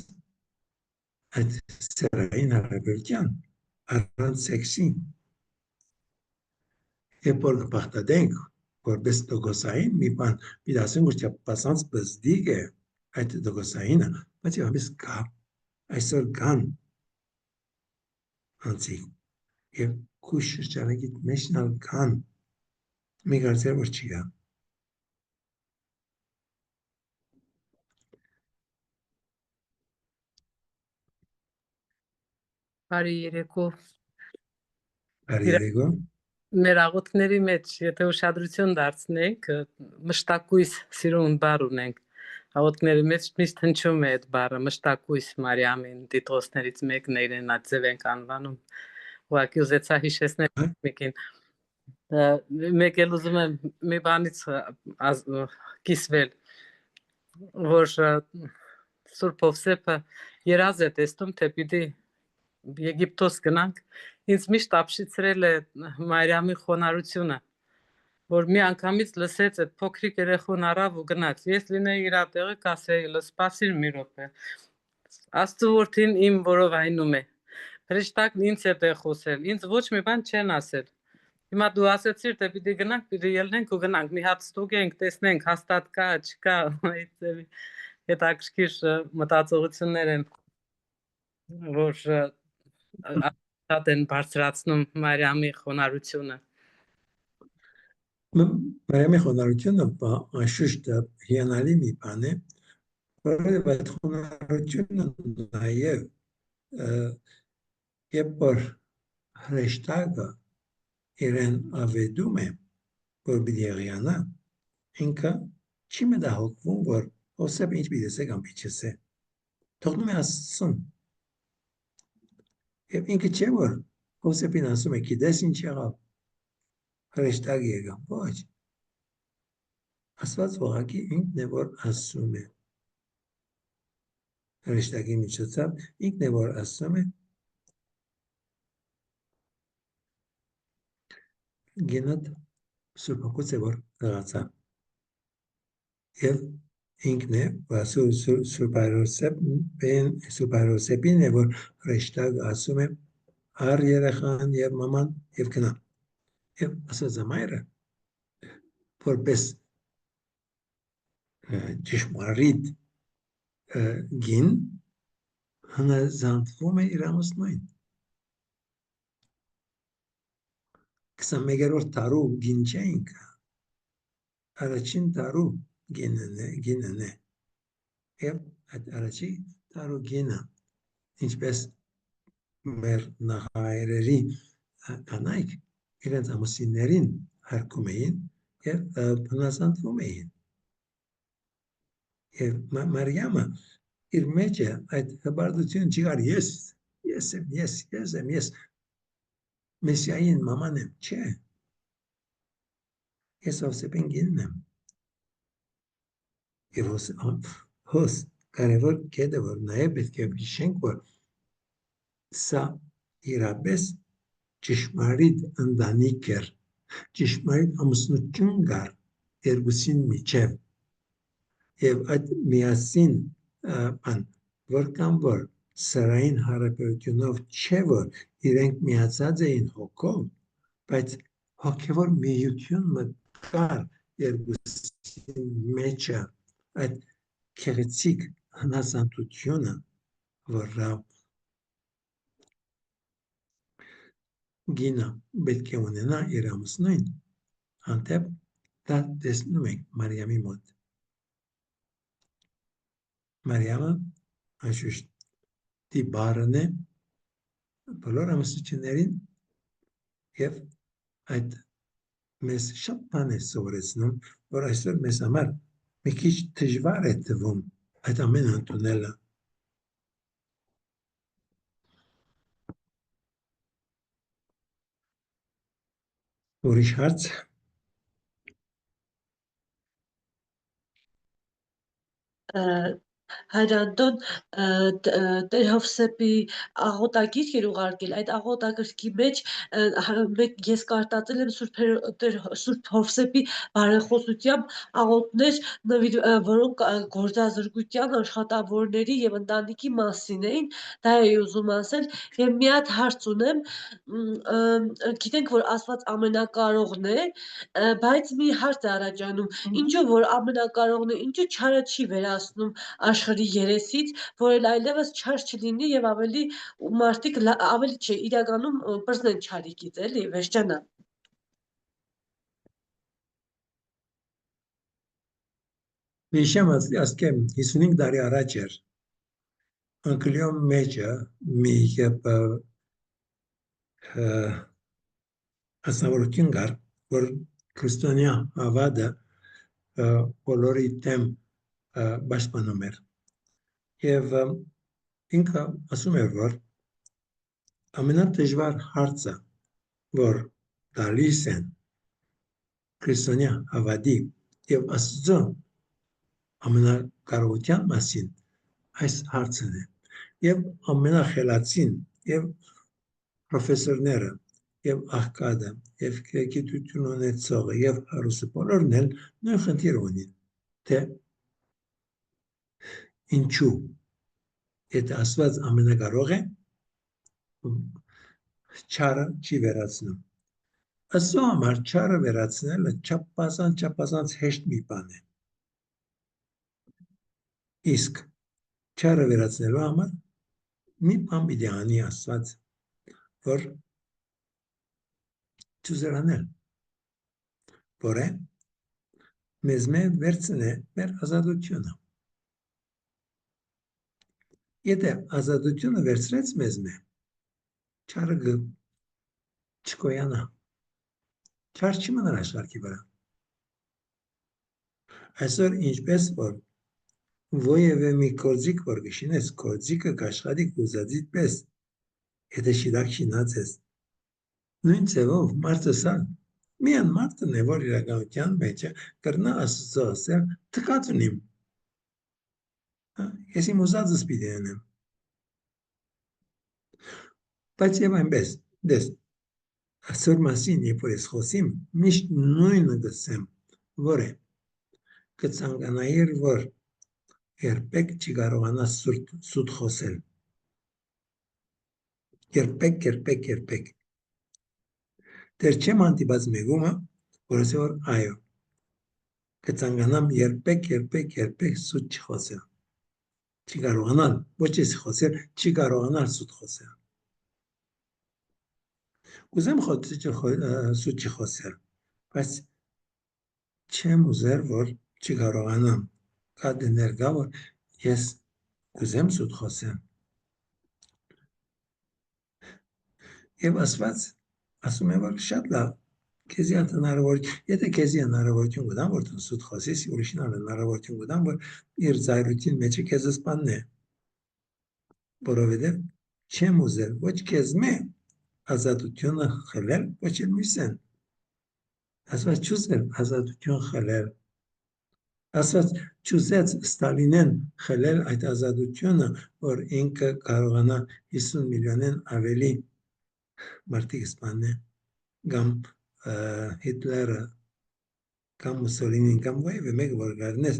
այդ սերային հարաբերության, առանց սեքսի։ Երբ որ կպարտադենք, որպես դոգոսային մի բան, մի դասեն որ չապասանց բզդիկ է այդ դոգոսայինը, բայց եվամես կա, այսօր կան անձիկ, և կուշ շրջանագիտ մեջնալ կան, մի կարծեր որ չի գա։ Բարի երեկո։ Բարի երեկո։ Մեր աղոթքների մեջ, եթե ուշադրություն դարձնենք, մշտակույս սիրուն բառ ունենք, Աղոթքների մեջ միշտ հնչում է այդ բառը մշտակույս Մարիամին տիտղոսներից մեկն է իրեն այդձև ենք անվանում։ Ուղղակի ուզեցա հիշեցնել մեկին։ Մեկ էլ ուզում եմ մի բանից կիսվել, որ Սուրբ Հովսեփը երազ է տեսնում, թե պիտի Եգիպտոս գնանք, ինձ միշտ ապշեցրել է Մարիամի խոնարհությունը, որ մի անգամից լսեց այդ փոքրիկ երեխուն առավ ու գնաց։ Ես լինեի իր տեղը, կասեի, սպասիր մի րոպե։ Աստծո որդին իմ որովայնում է։ Հրեշտակն ինձ հետ է խոսել, ինձ ոչ մի բան չեն ասել։ Հիմա դու ասեցիր, թե պիտի գնանք, պիտի ելնենք ու գնանք, մի հատ ստուգենք, տեսնենք, հաստատ կա, չկա, այդտեղի հետաքրքիր մտածողություններ են, որ շատ են բարձրացնում Մարիամի խոնարհությունը։ Մարիամի խոնարհությունը անշուշտ հիանալի մի բան է, որովհետև այդ խոնարհությունը նաև երբ որ հրեշտակը իրեն ավետում է, որ պիտի եղիանա, ինքը չի մտահոգվում, որ Հովսեփը ինչ պիտի ասե կամ պիտի չասե։ Թողնում է Աստծուն։ Եվ ինքը չէ որ Հովսեփին ասում է, գիտես ինչ եղավ, հրեշտակ եկավ, ոչ։ Աստված ուղղակի ինքն է որ ասում է։ Հրեշտակի միջոցով ինքն է որ ասում է գինդ Սուրբ Հոգուց է որ ղացա։ Եվ ինքն է Սուրբ Հովսեփին է որ հրեշտակ ասում է առ երեխան եւ մաման եւ գնա։ Եվ Աստվածամայրը որպես ճշմարիտ գին հնազանդվում է իր ամուսնուին։ 21-րդ տարու գին չէ ինքը, առաջին տարու գինն է, և այդ առաջին տարու գինը, ինչպես մեր նախահայրերի կանայք իրենց ամուսիններին հարգում էին և հնազանդվում էին։ Եվ Մարիամը իր մեջ է այդ հպարտություն չկար, ես եմ, Մեսիային մաման եմ, չէ, ես Հովսեփին գինն եմ։ Եվ հոս կարևոր կետը, որ նաև պետք է հիշենք, որ սա իրապես ճշմարիտ ընտանիք էր, ճշմարիտ ամուսնություն կար երկուսին միջև։ Եվ այդ միասին որքան որ սրային հարաբերությունով չէ, որ իրենք միացած էին հոգով, բայց հոգևոր միություն կար երկուսին մեջը, այդ գեղեցիկ հնազանդությունը, որ գինը պետք է ունենա իր ամուսնուին, հանդեպ դա տեսնում ենք Մարիամի մոտ։ Մարիամը անշուշտ դիբարն է բոլոր ամուսնություններին և այդ մեզ շատ բան է սովորեցնում, որ այսօր մեզ համար մի քիչ դժվար է թվում այդ ամենը ընդունելը։ Ուրիշ հարց։ Հայրանդոն Տեր Հովսեփի աղոթագիր էր ուղարկել, այդ աղոթագրքի մեջ ես կարտացել եմ Սուրբ Հովսեփի բարեխոսությամբ աղոթներ, որոնք գործազրկության աշխատավորների եւ ընտանիքի մասին էին, դա էի ուզում ասել, եւ մի հատ հարց ունեմ, գիտենք, որ Աստված ամենակարողն է, բայց մի հարց է առաջանում, ինչու որ ամենակարողն է, ինչու չարը չի վերացնում աշխարհի երեսից, որ էլ այլևս չար չլինի եւ ավելի մարդիկ ավելի չէ իրականում պրծնեն չարիքից, էլի վերջանա։ Հիշեմ ասկեմ 55 տարի առաջ էր Անգլիոն մեջը մի ասնավորություն կար, որ քրիստոնյա հավատը բոլորի դեմ պաշտպանում էր։ Եվ ինքը ասում էր, որ ամենադժվար հարցը, որ տալիս են քրիստոնյա հավատի եւ Աստծո ամենակարողության մասին այս հարցն է։ Եվ ամենախելացին եւ պրոֆեսորները եւ աղքատը եւ գիտություն ունեցողը եւ հարուսը բոլորն էլ նույն խնդիրը ունին, թե ինչու եթե Աստված ամենակարող է, չարը չի վերացնում։ Աստծո համար չարը վերացնելը չափազանց հեշտ մի բան է։ Իսկ չարը վերացնելու համար մի բան պիտի անի Աստված, որ չուզրանալ, որ է մեզ վերցնե մեր ազատությունը։ Եթե ազատությունը վերցրեց մեզ չարը չկոյանա, չար չի մնար աշխարհի վրա։ Այսօր ինչպես որ ովևէ մի կորձիկ որ գշինես, կորձիկը կաշխատի ուզածիդ պես, եթե շիդակ շինած ես։ Նույն ձևով մարդը սա միան մարդն է, որ իրականության մեջ կրնա Աստծո ասել թքած ունիմ։ Ես իմ ուզածս պիտի անեմ։ Բայց եւ այնպես, դες, այսօր մասին, երբ որ ես խոսիմ, միշտ նույնը գսեմ, որ է, կցանկանայր, որ երբեք չի կարողանա սուտ խոսել։ Երբեք։ Դեր չեմ հանդիպած մեկումը, որ ասի որ այո, կցանկանամ երբեք սուտ չխոսել։ Չի կարողանալ, ոչ ես խոսել, չի կարողանալ սուտ խոսել։ Ուզեմ սուտ չխոսել, բայց չեմ ուզեր, որ չի կարողանամ։ Կա դներգա, որ ես ուզեմ սուտ խոսել։ Եվ Աստված ասում է, որ շատ լավ, քեզի հնարավորություն, եթե քեզի հնարավորություն կտամ, որ դու սուտ խոսես, ուրիշն հնարավորություն կտամ, որ իր ծայրության մեջը քեզ սպաննե։ Որովհետև չեմ ուզել ոչ քեզ ազատությունը խլել, ոչ էլ մյուսեն։ Աստված չուզել ազատություն խլել։ Աստված չուզեց Ստալինեն խլել այդ ազատությունը, որ ինքը կարողանա 50 միլիոնեն ավելի մարդիկ սպանե, կամ Հիտլերը, կամ Մուսոլինին, կամ ովևէ մեկը որ գարնես,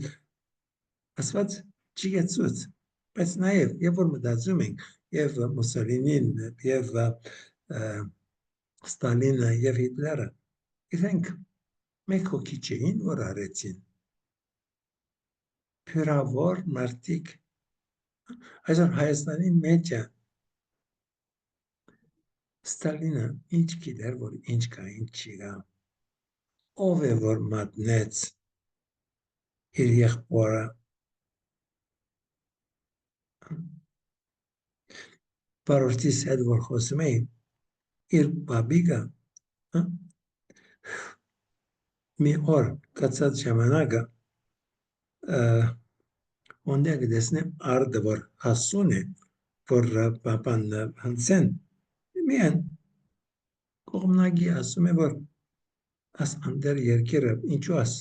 Աստված չի գեցուց, բայց նաև, երբ որ մտածում ենք, եւ Մուսոլինին, եւ Ստալինը, եւ Հիտլերը, իրենք մեկ հոգի չէին, որ արեցին։ Փյուրավոր մարդիկ, այսօր Հայաստանի մեջը Ստալինը ինչ գիտեր, որ ինչ կա, ինչ չի կա, ով է որ մատնեց իր եղբորը, բարորդիս հետ որ խոսում էի, իր բաբիկը մի օր կացած ժամանակը ոնդեղ կտեսնեմ արդը, որ հասուն է, որ պապան հնցեն, միան կողմնագի ասում է, որ աս անդեր երկիրը, ինչու աս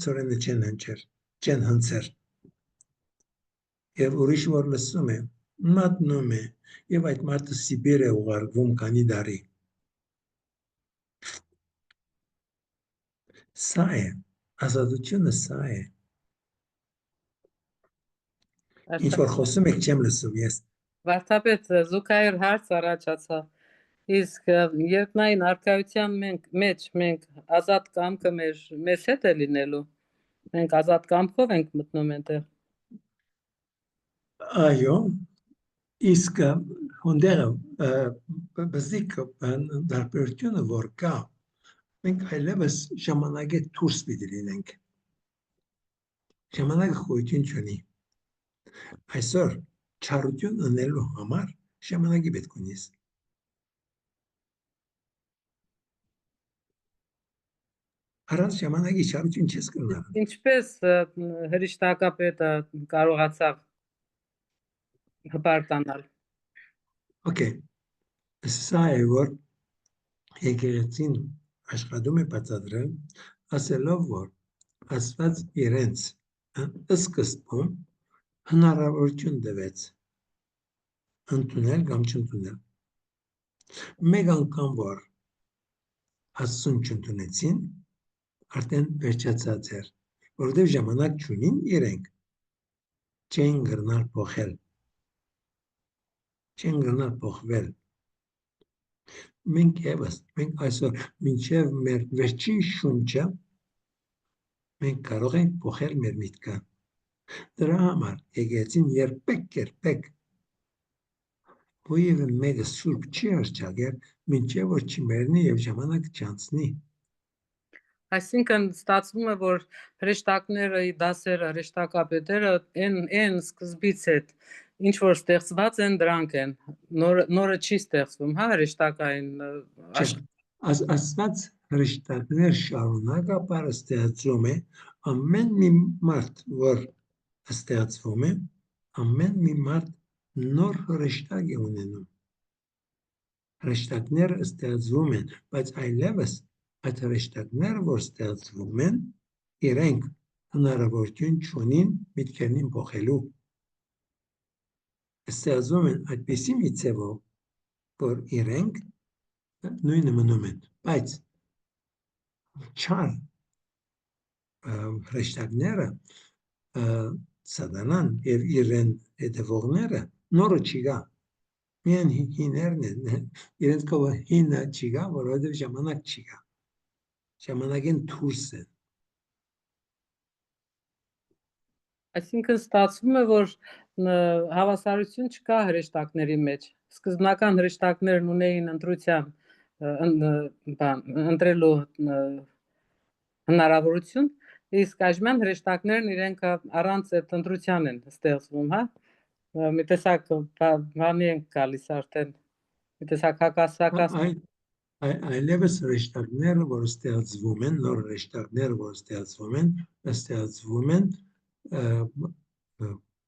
ծորենը չեն հնցեր, և ուրիշ որ լսում է, մատնում է, և այդ մարդը Սիբիր է ուղարկվում քանի դարի։ Սա է, ազատությունը սա է։ Ինչ որ խոսում եք չեմ լսում ես։ Վարդապետ, զուգահեռ հարց առաջացավ։ Իսկ երկնային արքայության մեջ մենք ազատ կամքը մեզ հետ է լինելու։ Մենք ազատ կամքով ենք մտնում այնտեղ։ Այո, իսկ հոնդերը բզիկ դարբերությունը որ կա, մենք այլևս ժամանակի դուրս պիտի լինենք։ Ժամանակը գոյություն չունի։ Այսօր չարություն ունելու համար ժամանակի պետք ունիս։ Առանց ժամանակի չարություն չես կրնար։ Ինչպես հրեշտակապետը կարողացավ հպարտանալ։ Okay, սա է որ եկեղեցին աշխատում է բացատրել, ասելով որ Աստված իրենց սկզբում հնարավորություն տվեց ընդունել կամ չընդունել։ Մեկ անգամ որ Աստծուն չընդունեցին, արդեն վերջացած էր, որովհետև ժամանակ չունին իրենք, չեն գրնալ փոխել, չեն գրնալ փոխվել։ Մենք այսօր մինչև մեր վերջին շունչը մենք կարող ենք փոխել մեր միտքը։ Դրա համար եկեղեցին երբեք Ոևէ մեկը սուրբ չի հռչակել, մինչև որ չմեռնի եւ ժամանակ չանցնի։ Այսինքն ստացվում է, որ հրեշտակները, դասերը, հրեշտակապետերը այն սկզբից հետ ինչ որ ստեղծված են, դրանք են։ Նորը չի ստեղծվում, հա, հրեշտակային Աստված հրեշտակներ շարունակաբար ստեղծում է, ամեն մի մարդ, որ ստեղծվում է, ամեն մի մարդ նոր հրեշտակ է ունենում։ Հրեշտակները ստեղծվում են, բայց այլևս այդ հրեշտակները, որ ստեղծվում են, իրենք հնարավորություն չունին միտքերին փոխելու։ Ստեղծվում են այդպիսի մի ձևով, որ իրենք նույնը մնում են, բայց չար հրեշտակները սատանան եւ իրեն հետևողները նորը չի գա։ Միայն հիներն են, իրենց կողը հինը չի գա, որովհետև ժամանակ չի գա։ Ժամանակին դուրս են։ Այսինքն ստացվում է, որ հավասարություն չկա հրեշտակների մեջ։ Սկզբնական հրեշտակներն ունեին ընտրելու հնարավորություն, իսկ այժմ հրեշտակներն իրենք առանց այդ ընտրության են ստեղծվում, հա։ Մի տեսակ բանի են գալիս արդեն, մի տեսակ հակասական։ Այլևս հրեշտակները, որ ստեղծվում են, նոր հրեշտակները, որ ստեղծվում են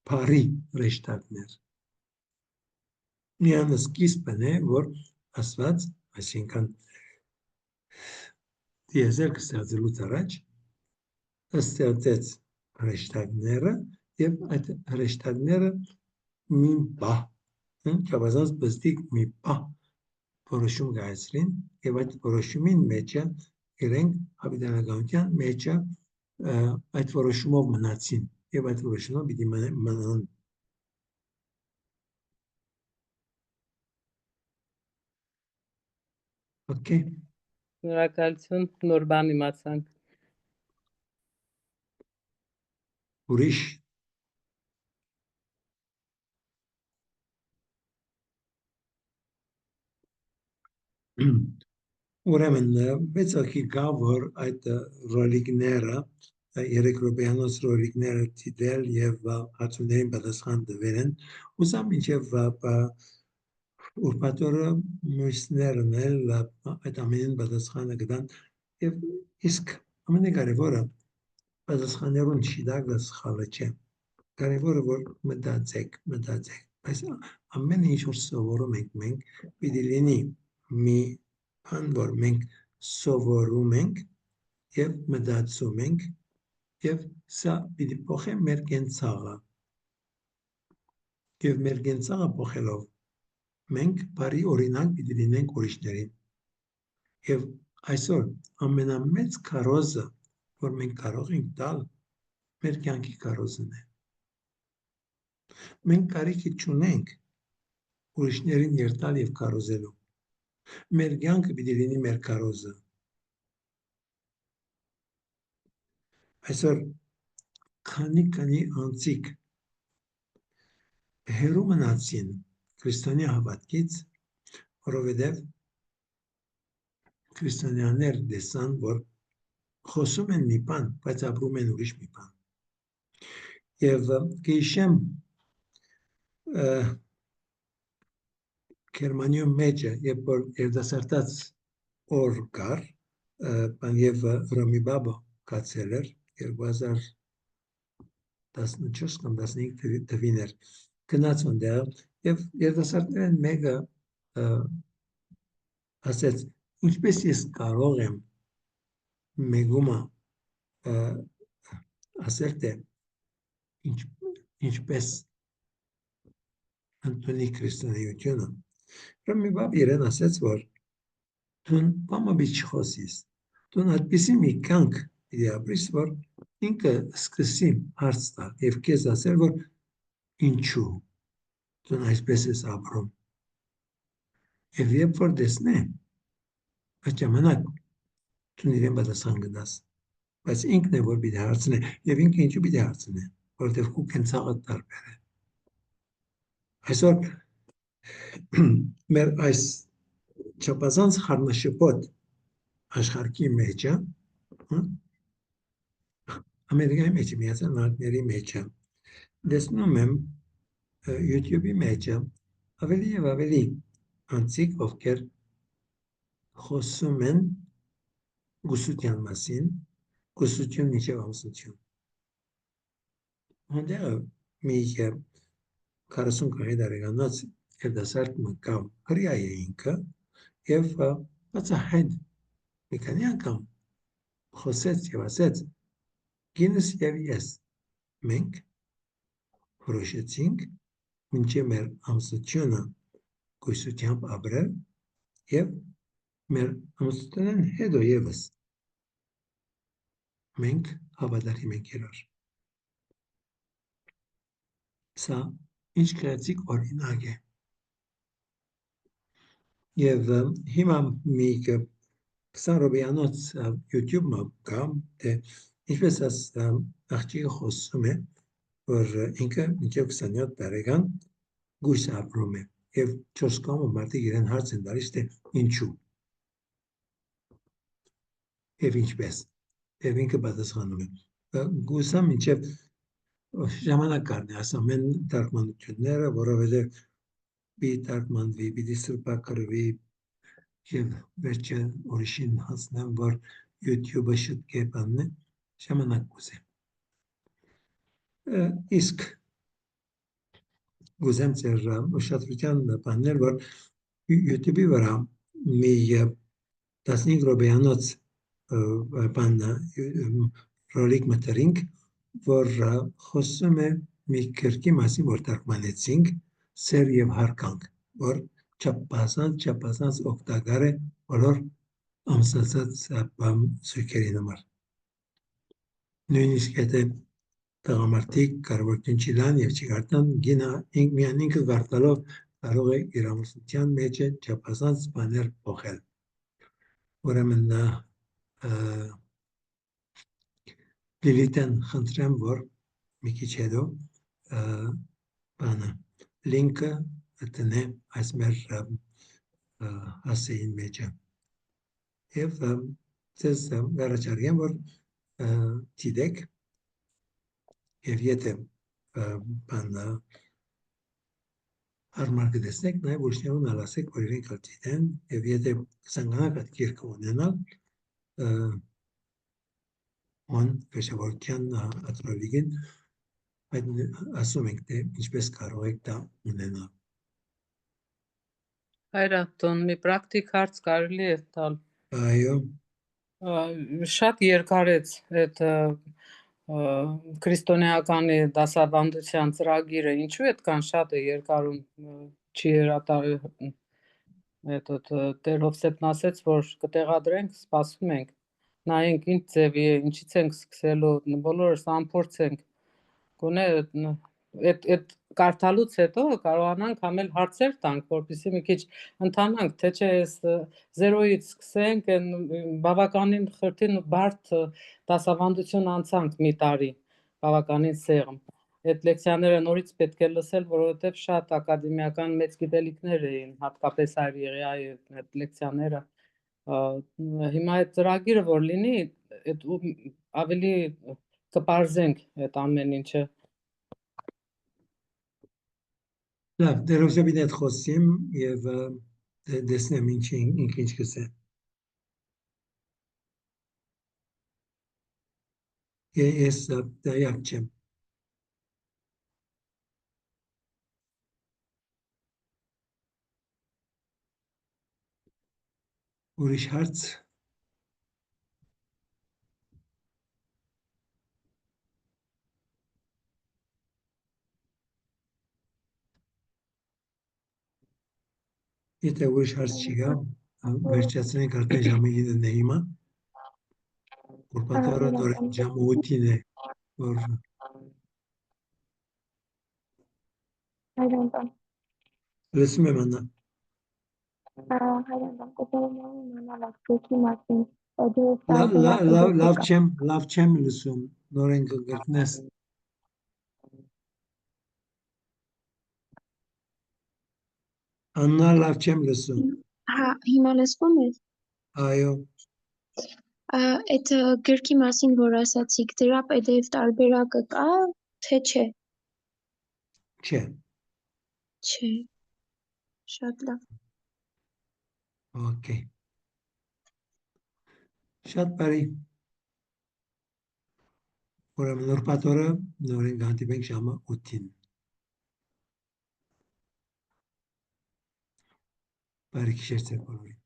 բարի հրեշտակներ։ Միան սկիզբն է, որ Աստված, այսինքն դիեզերք ստեղծելուց առաջ ստեղծեց հրեշտակները եւ այդ հրեշտակները մի բահ, չափազանց բստիկ մի բահ որոշում կայացրին եւ այդ որոշումին մեջը իրենք հավիտենականության մեջը այդ որոշումով մնացին եւ այդ որոշումով պիտի մնան։ Okay. Շնորհակալություն, նոր բան իմացանք։ Ուրիշ ուրեմն մեծակի կա, որ այդ ռոլիկները, երեք ռոպեյանոց ռոլիկները դիտել եւ հարցումներին պատասխան տվել են, ուզամ մինչև ուրբաթօրը մյուսներն էլ այդ ամենին պատասխանը կտան եւ իսկ ամենակարևորը պատասխաններուն չդագը սխալը չէ։ Կարևորը որ մտածեք, բայց ամեն ինչ որ սովորում ենք մենք, պիտի լինի մի բան, որ մենք սովորում ենք եւ մտածում ենք եւ սա պիտի փոխի մեր կենցաղը։ Եվ մեր կենցաղը փոխելով մենք բարի օրինակ պիտի լինենք ուրիշներին։ Եվ այսօր ամենամեծ քարոզը, որ մենք կարող ենք տալ, մեր կյանքի քարոզն է։ Մենք կարիք չունենք ուրիշներին երթալ եւ քարոզելու։ Մեր կյանքը պիտի լինի մեր քարոզը։ Այսօր քանի անձիկ հերու մնացին քրիստոնյա հավատքից, որովհետև քրիստոնյաներ տեսան, որ խոսում են մի բան, բայց ապրում են ուրիշ մի բան։ Եվ կհիշեմ Գերմանիայում մեջը, երբ որ երիտասարդաց օր կար, բան եւ Ռոմի բաբը կացել էր 2014 կամ 15 թվին էր գնաց այնտեղ եւ երիտասարդներն մեկը ասեց ինչպես ես կարող եմ մեգումա ասել թե ինչպես Անտոնի քրիստոնեությունը Ռոմի բաբը իրեն ասեց որ դու բամը չխոսես դու այդպեսի մի կյանք պիտի ապրես որ ինքը սկսի հարց տալ եւ քեզ ասել որ ինչու դու այսպես ես ապրում եւ երբ որ դեսնե այդ ժամանակ դու իրեն պատասխան կտաս բայց ինքն է որ պիտի հարցնե եւ ինքը ինչու պիտի հարցնե որովհետեւ քու կենցաղը տարբեր է այսօր մեր այս չափազանց խառնաշփոթ աշխարհի մեջ Ամերիկայի մեջ Միացյալ Նահանգների մեջ տեսնում եմ YouTube-ի մեջ ավելի եւ ավելի անցիկ ովքեր խոսում են գուսության մասին գուսություն միջև ամուսնություն այնտեղ մի 40 տարեկանաց երիտասարդ մկավ հրյա է ինքը եւ բացահայտ մի քանի անգամ խոսեց եւ ասեց գինս եւ ես մենք որոշեցինք մինչև մեր ամուսնությունը գույսությամբ ապրել եւ մեր ամուսնությունն հետո եւս մենք հավատալի ենք իրար սա ինչ գեղեցիկ օրինակ է եւ հիմա մի 20 րոպեանոց YouTube-ը կա թե ինչպես աղջիկը խոսում է որ ինքը մինչև 27 տարեկան գույս ապրում է եւ 4 կողմը մարդիկ իրեն հարց են տալիս թե ինչու եւ ինչպես եւ ինքը պատասխանում է գույսը մինչև ժամանակ կառնի ասում են դարմանությունները որովհետեւ պիտի դարմանվի պիտի սրբակրվի եւ վերջը օրիշին հասնեմ որ YouTube-ը շուտկե բանն է ժամանակ կուզե իսկ գուզեմ ձեր ուշադրության բանել որ YouTube-ի վրա մի 15 րոպեանոց բան ռոլիկ մտերինք որ խոսում է մի քրկի մասին որ թարգմանեցինք սեր եւ հարկանք որ չափազանց օգտակար է բոլոր ամսացած սույքերի համար նույնիսկ եթե տղամարդիկ կարողություն չիլան եւ չկարտան գինը միայն ինքը կարտալով կարող է իր ամուսնության մեջ չափազանց բաներ փոխել ուրեմն Լիլիթեն խնդրեմ որ մի քիչ հետո բանը լինքը տնե այս մեր ասեին մեջ եւ ձեզ առաջարկեմ որ դիտեք եւ եթե բանը հարմար կտեսնեք նաեւ ուրիշներուն ասեք որ իրենք դիտեն եւ եթե ցանկանաք այդ գիրքը ունենալ on վերջավորության ակրոլիգին այդ ասում ենք թե ինչպես կարող եք դա ունենալ Հայրատոն մի պրակտիկ հարց կարելի է տալ այո շատ երկարեց այդ քրիստոնեականի դասավանդության ծրագիրը ինչու այդքան շատ է երկարում չի հրատարակել այդ Տեր Հովսեփն ասեց որ կտեղադրենք սպասում ենք նայենք ինչ ձևի է ինչից ենք սկսելու բոլորս ամփորձ ենք գոնե այդ կարդալուց հետո կարողանանք համել հարցեր տանք որպեսզի մի քիչ ընթանանք թե չէ այս 0-ից սկսենք բավականին խրթին բարդ դասավանդություն անցանք մի տարի բավականին սեղմ այդ լեկցիաները նորից պետք է լսել որովհետև շատ ակադեմիական մեծ գիտելիքներ էին հատկապես այր եղիայի այդ լեկցիաները հիմա այդ ծրագիրը որ լինի այդ ավելի կպարզենք այդ ամեն ինչը լավ Տեր Հովսեփին հետ խոսեմ եւ տեսնեմ ինչ կսե Հայրատոն մի պրակտիկ հարց կարելի է տալ այո Հայրատոն մի պրակտիկ հարց կարելի է տալ Քրիստոնեական դասավանդության ծրագիրը ինչու այդքան շատ է երկարում չի հրատարակել այդ Ես դայակ չեմ։ Ուրիշ հարց։ Եթե ուրիշ հարց չի գա, վերջացնենք արդեն ժամը 9-ն է հիմա։ Ուրբաթ օրը ժամը 8-ին է, որ Հայրենտան, լսում եմ Աննա։ հայրենտան, կոպերումյան իմանալ ակտուքի մասին, դու տարբերակ Լավ չեմ լսում, նորեն կգրտնես։ Աննա, լավ չեմ լսում։ հա, հիմա լսվում է, Այո, այդ գրքի մասին, որ ասացիք, դրա PDF տարբերակը կա, թե չէ, չէ։ չէ, շատ լավ, Okay. Շատ բարի։ Ուրեմն ուրբաթ օրը նորեն կհանդիպենք ժամը 8-ին։ Բարի գիշեր ձեզ բոլորին։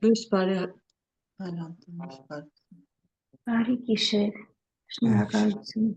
Լույս բարի Հայրենտան, լույս բարի։ բարի գիշեր, շնորհակալություն։